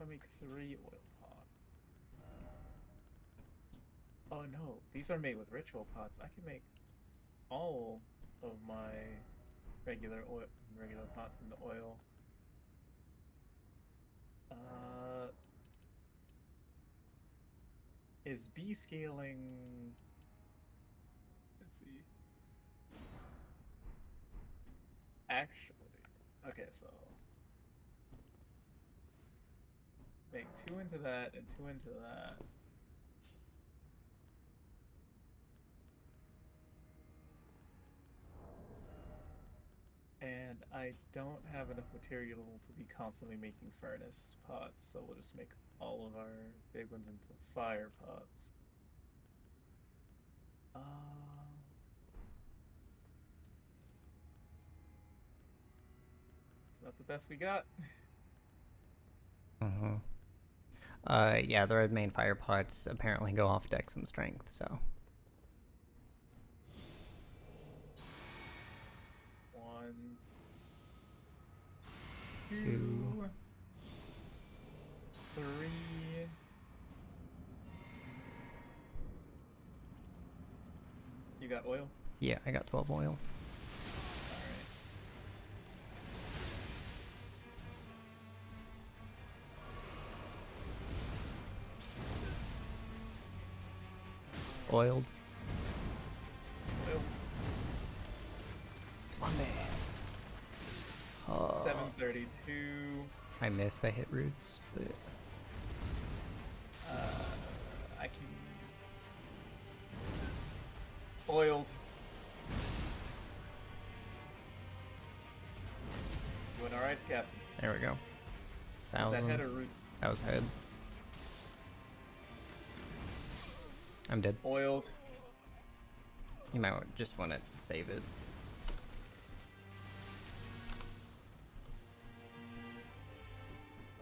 I make 3 oil pots. Oh no, these are made with ritual pots. I can make all of my regular pots into oil. Uh, is B scaling? Let's see. Actually, okay, so make 2 into that and 2 into that. And I don't have enough material to be constantly making furnace pots, so we'll just make all of our big ones into fire pots. It's not the best we got. Yeah, the Red Main fire pots apparently go off dex and strength, so. 1, 2, 3. You got oil? Yeah, I got 12 oil. Oiled. Oil. Flambe. 732. I missed. I hit roots, but I can. Oiled. Doing all right, Captain. there we go. Is that head or roots? That was head. I'm dead. Oiled. You might just want to save it.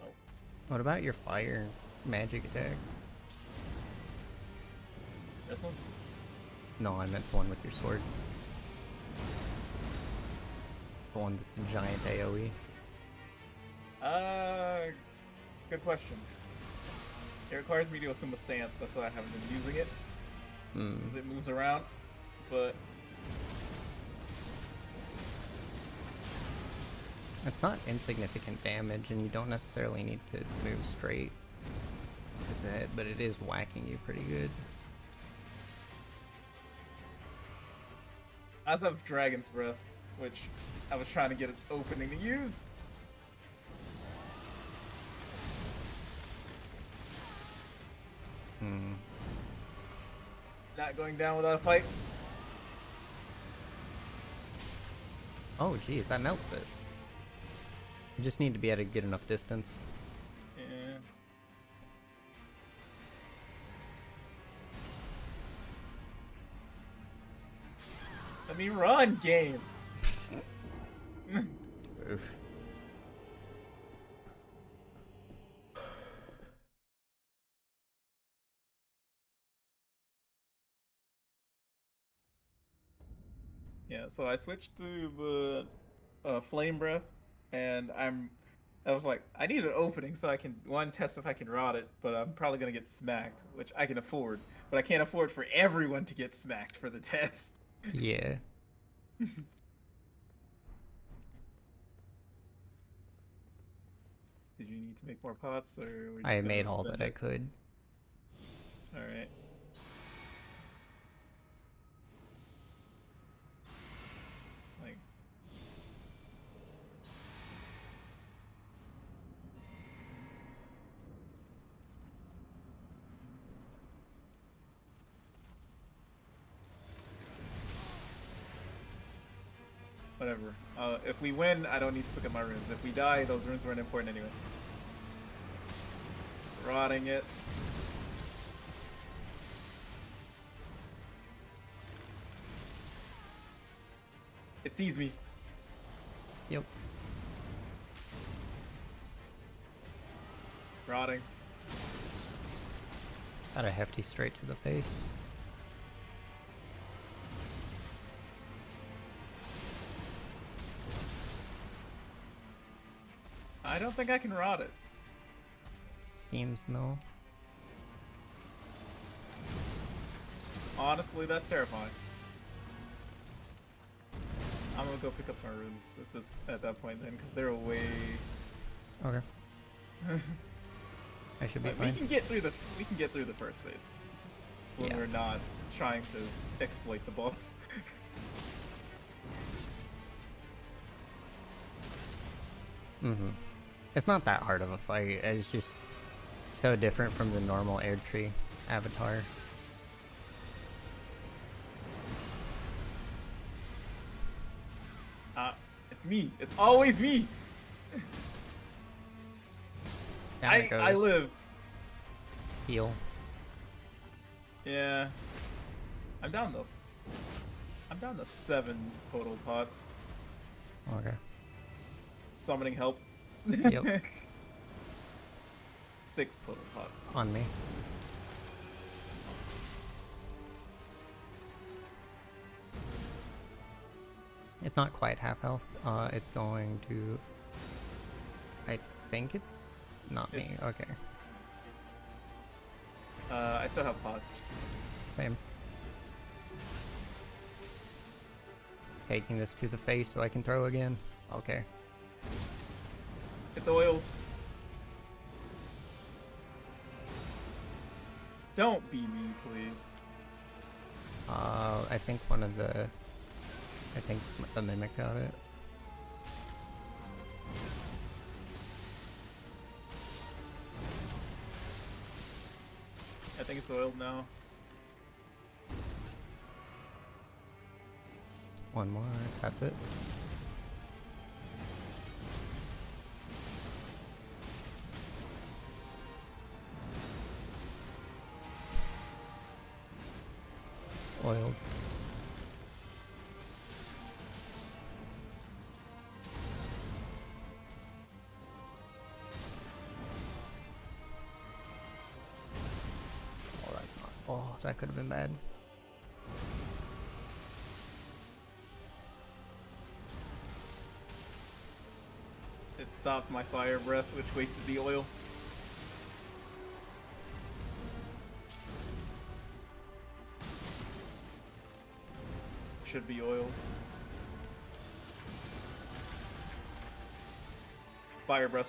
Oh. What about your fire magic attack? This one? No, I meant the one with your swords. The one that's a giant AoE. Good question. It requires me to do a simple stance, that's why I haven't been using it. Because it moves around, but... It's not insignificant damage, and you don't necessarily need to move straight with the head, but it is whacking you pretty good. I also have Dragon's Breath, which I was trying to get an opening to use. Not going down without a fight. Oh, geez, that melts it. You just need to be at a good enough distance. Yeah. Let me run, game. Oof. Yeah, so I switched to the Flame Breath, and I was like, I need an opening so I can, one, test if I can rot it, but I'm probably going to get smacked, which I can afford. But I can't afford for everyone to get smacked for the test. Yeah. Did you need to make more pots, or we're I just made gonna all send that I it? could. All right. Like, whatever. If we win, I don't need to pick up my runes. If we die, those runes weren't important anyway. Rotting it. It sees me. Yep. Rotting. Got a hefty straight to the face. I don't think I can rot it. Seems no. Honestly, that's terrifying. I'm gonna go pick up my runes at that point then, because they're way. Okay. I should be Like, fine. we can get through the first phase when we're not trying to exploit the boss. Mm-hmm. It's not that hard of a fight. It's just so different from the normal Erdtree avatar. It's me. It's always me. I live. Heal. Yeah. I'm down though. I'm down to 7 total pots. Okay. Summoning help. Yep. 6 total pots. On me. It's not quite half health. It's going to... I think it's not me. Okay. I still have pots. Same. Taking this to the face so I can throw again. Okay. It's oiled. Don't be me, please. I think one of the... I think the Mimic got it. I think it's oiled now. One more. That's it. Oiled. Oh, that's not. Oh, that could have been bad. It stopped my fire breath, which wasted the oil. Should be oiled. Fire breath.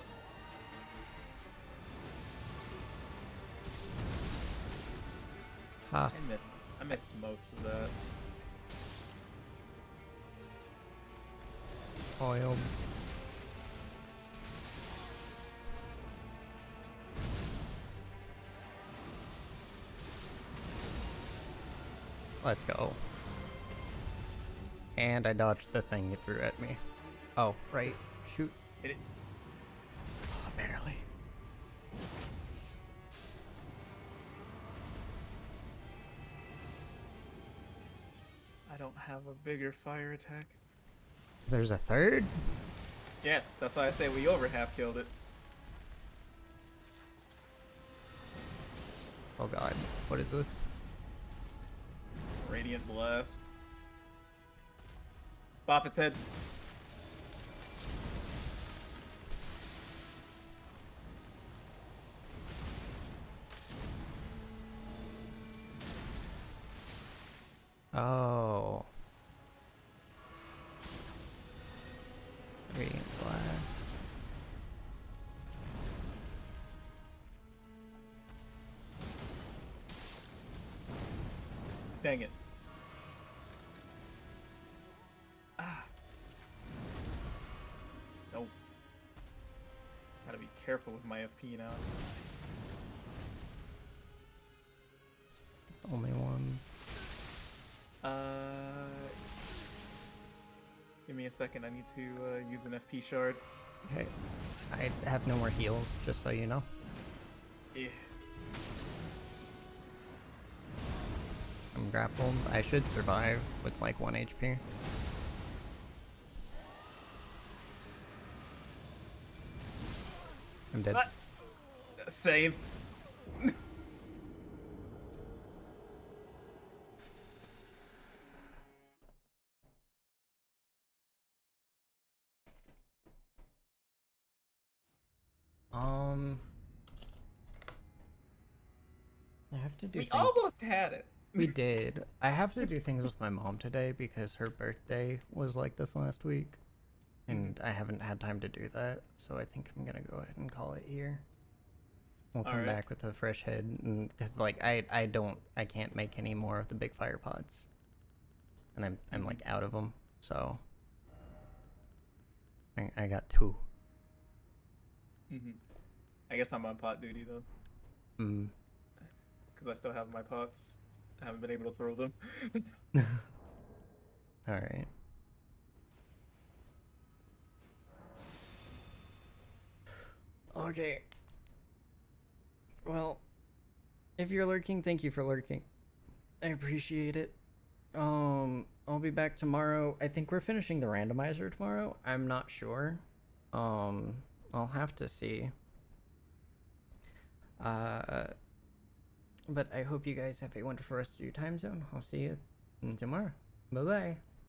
Ha. I missed most of that. Oiled. Let's go. And I dodged the thing it threw at me. Oh, right. Shoot. Hit it. Oh, barely. I don't have a bigger fire attack. There's a third? Yes, that's why I say we over half killed it. Oh god. What is this? Radiant Blast. Bop its head. Oh. Radiant Blast. Dang it. Ah. Nope. Gotta be careful with my FP now. Only one. Give me a second. I need to use an FP shard. Okay. I have no more heals, just so you know. Yeah. I'm grappled. I should survive with like 1 HP. I'm dead. What? Same. I have to do We things. almost had it. We did. I have to do things with my mom today because her birthday was like this last week. And I haven't had time to do that, so I think I'm gonna go ahead and call it here. We'll come back with a fresh head, and because like I can't make any more of the big fire pods, and I'm like out of them, so I got 2. I guess I'm on pot duty though. Because I still have my pots. I haven't been able to throw them. All right. Okay. Well, if you're lurking, thank you for lurking. I appreciate it. I'll be back tomorrow. I think we're finishing the randomizer tomorrow. I'm not sure. I'll have to see. But I hope you guys have a wonderful rest of your time zone. I'll see you tomorrow. Bye-bye.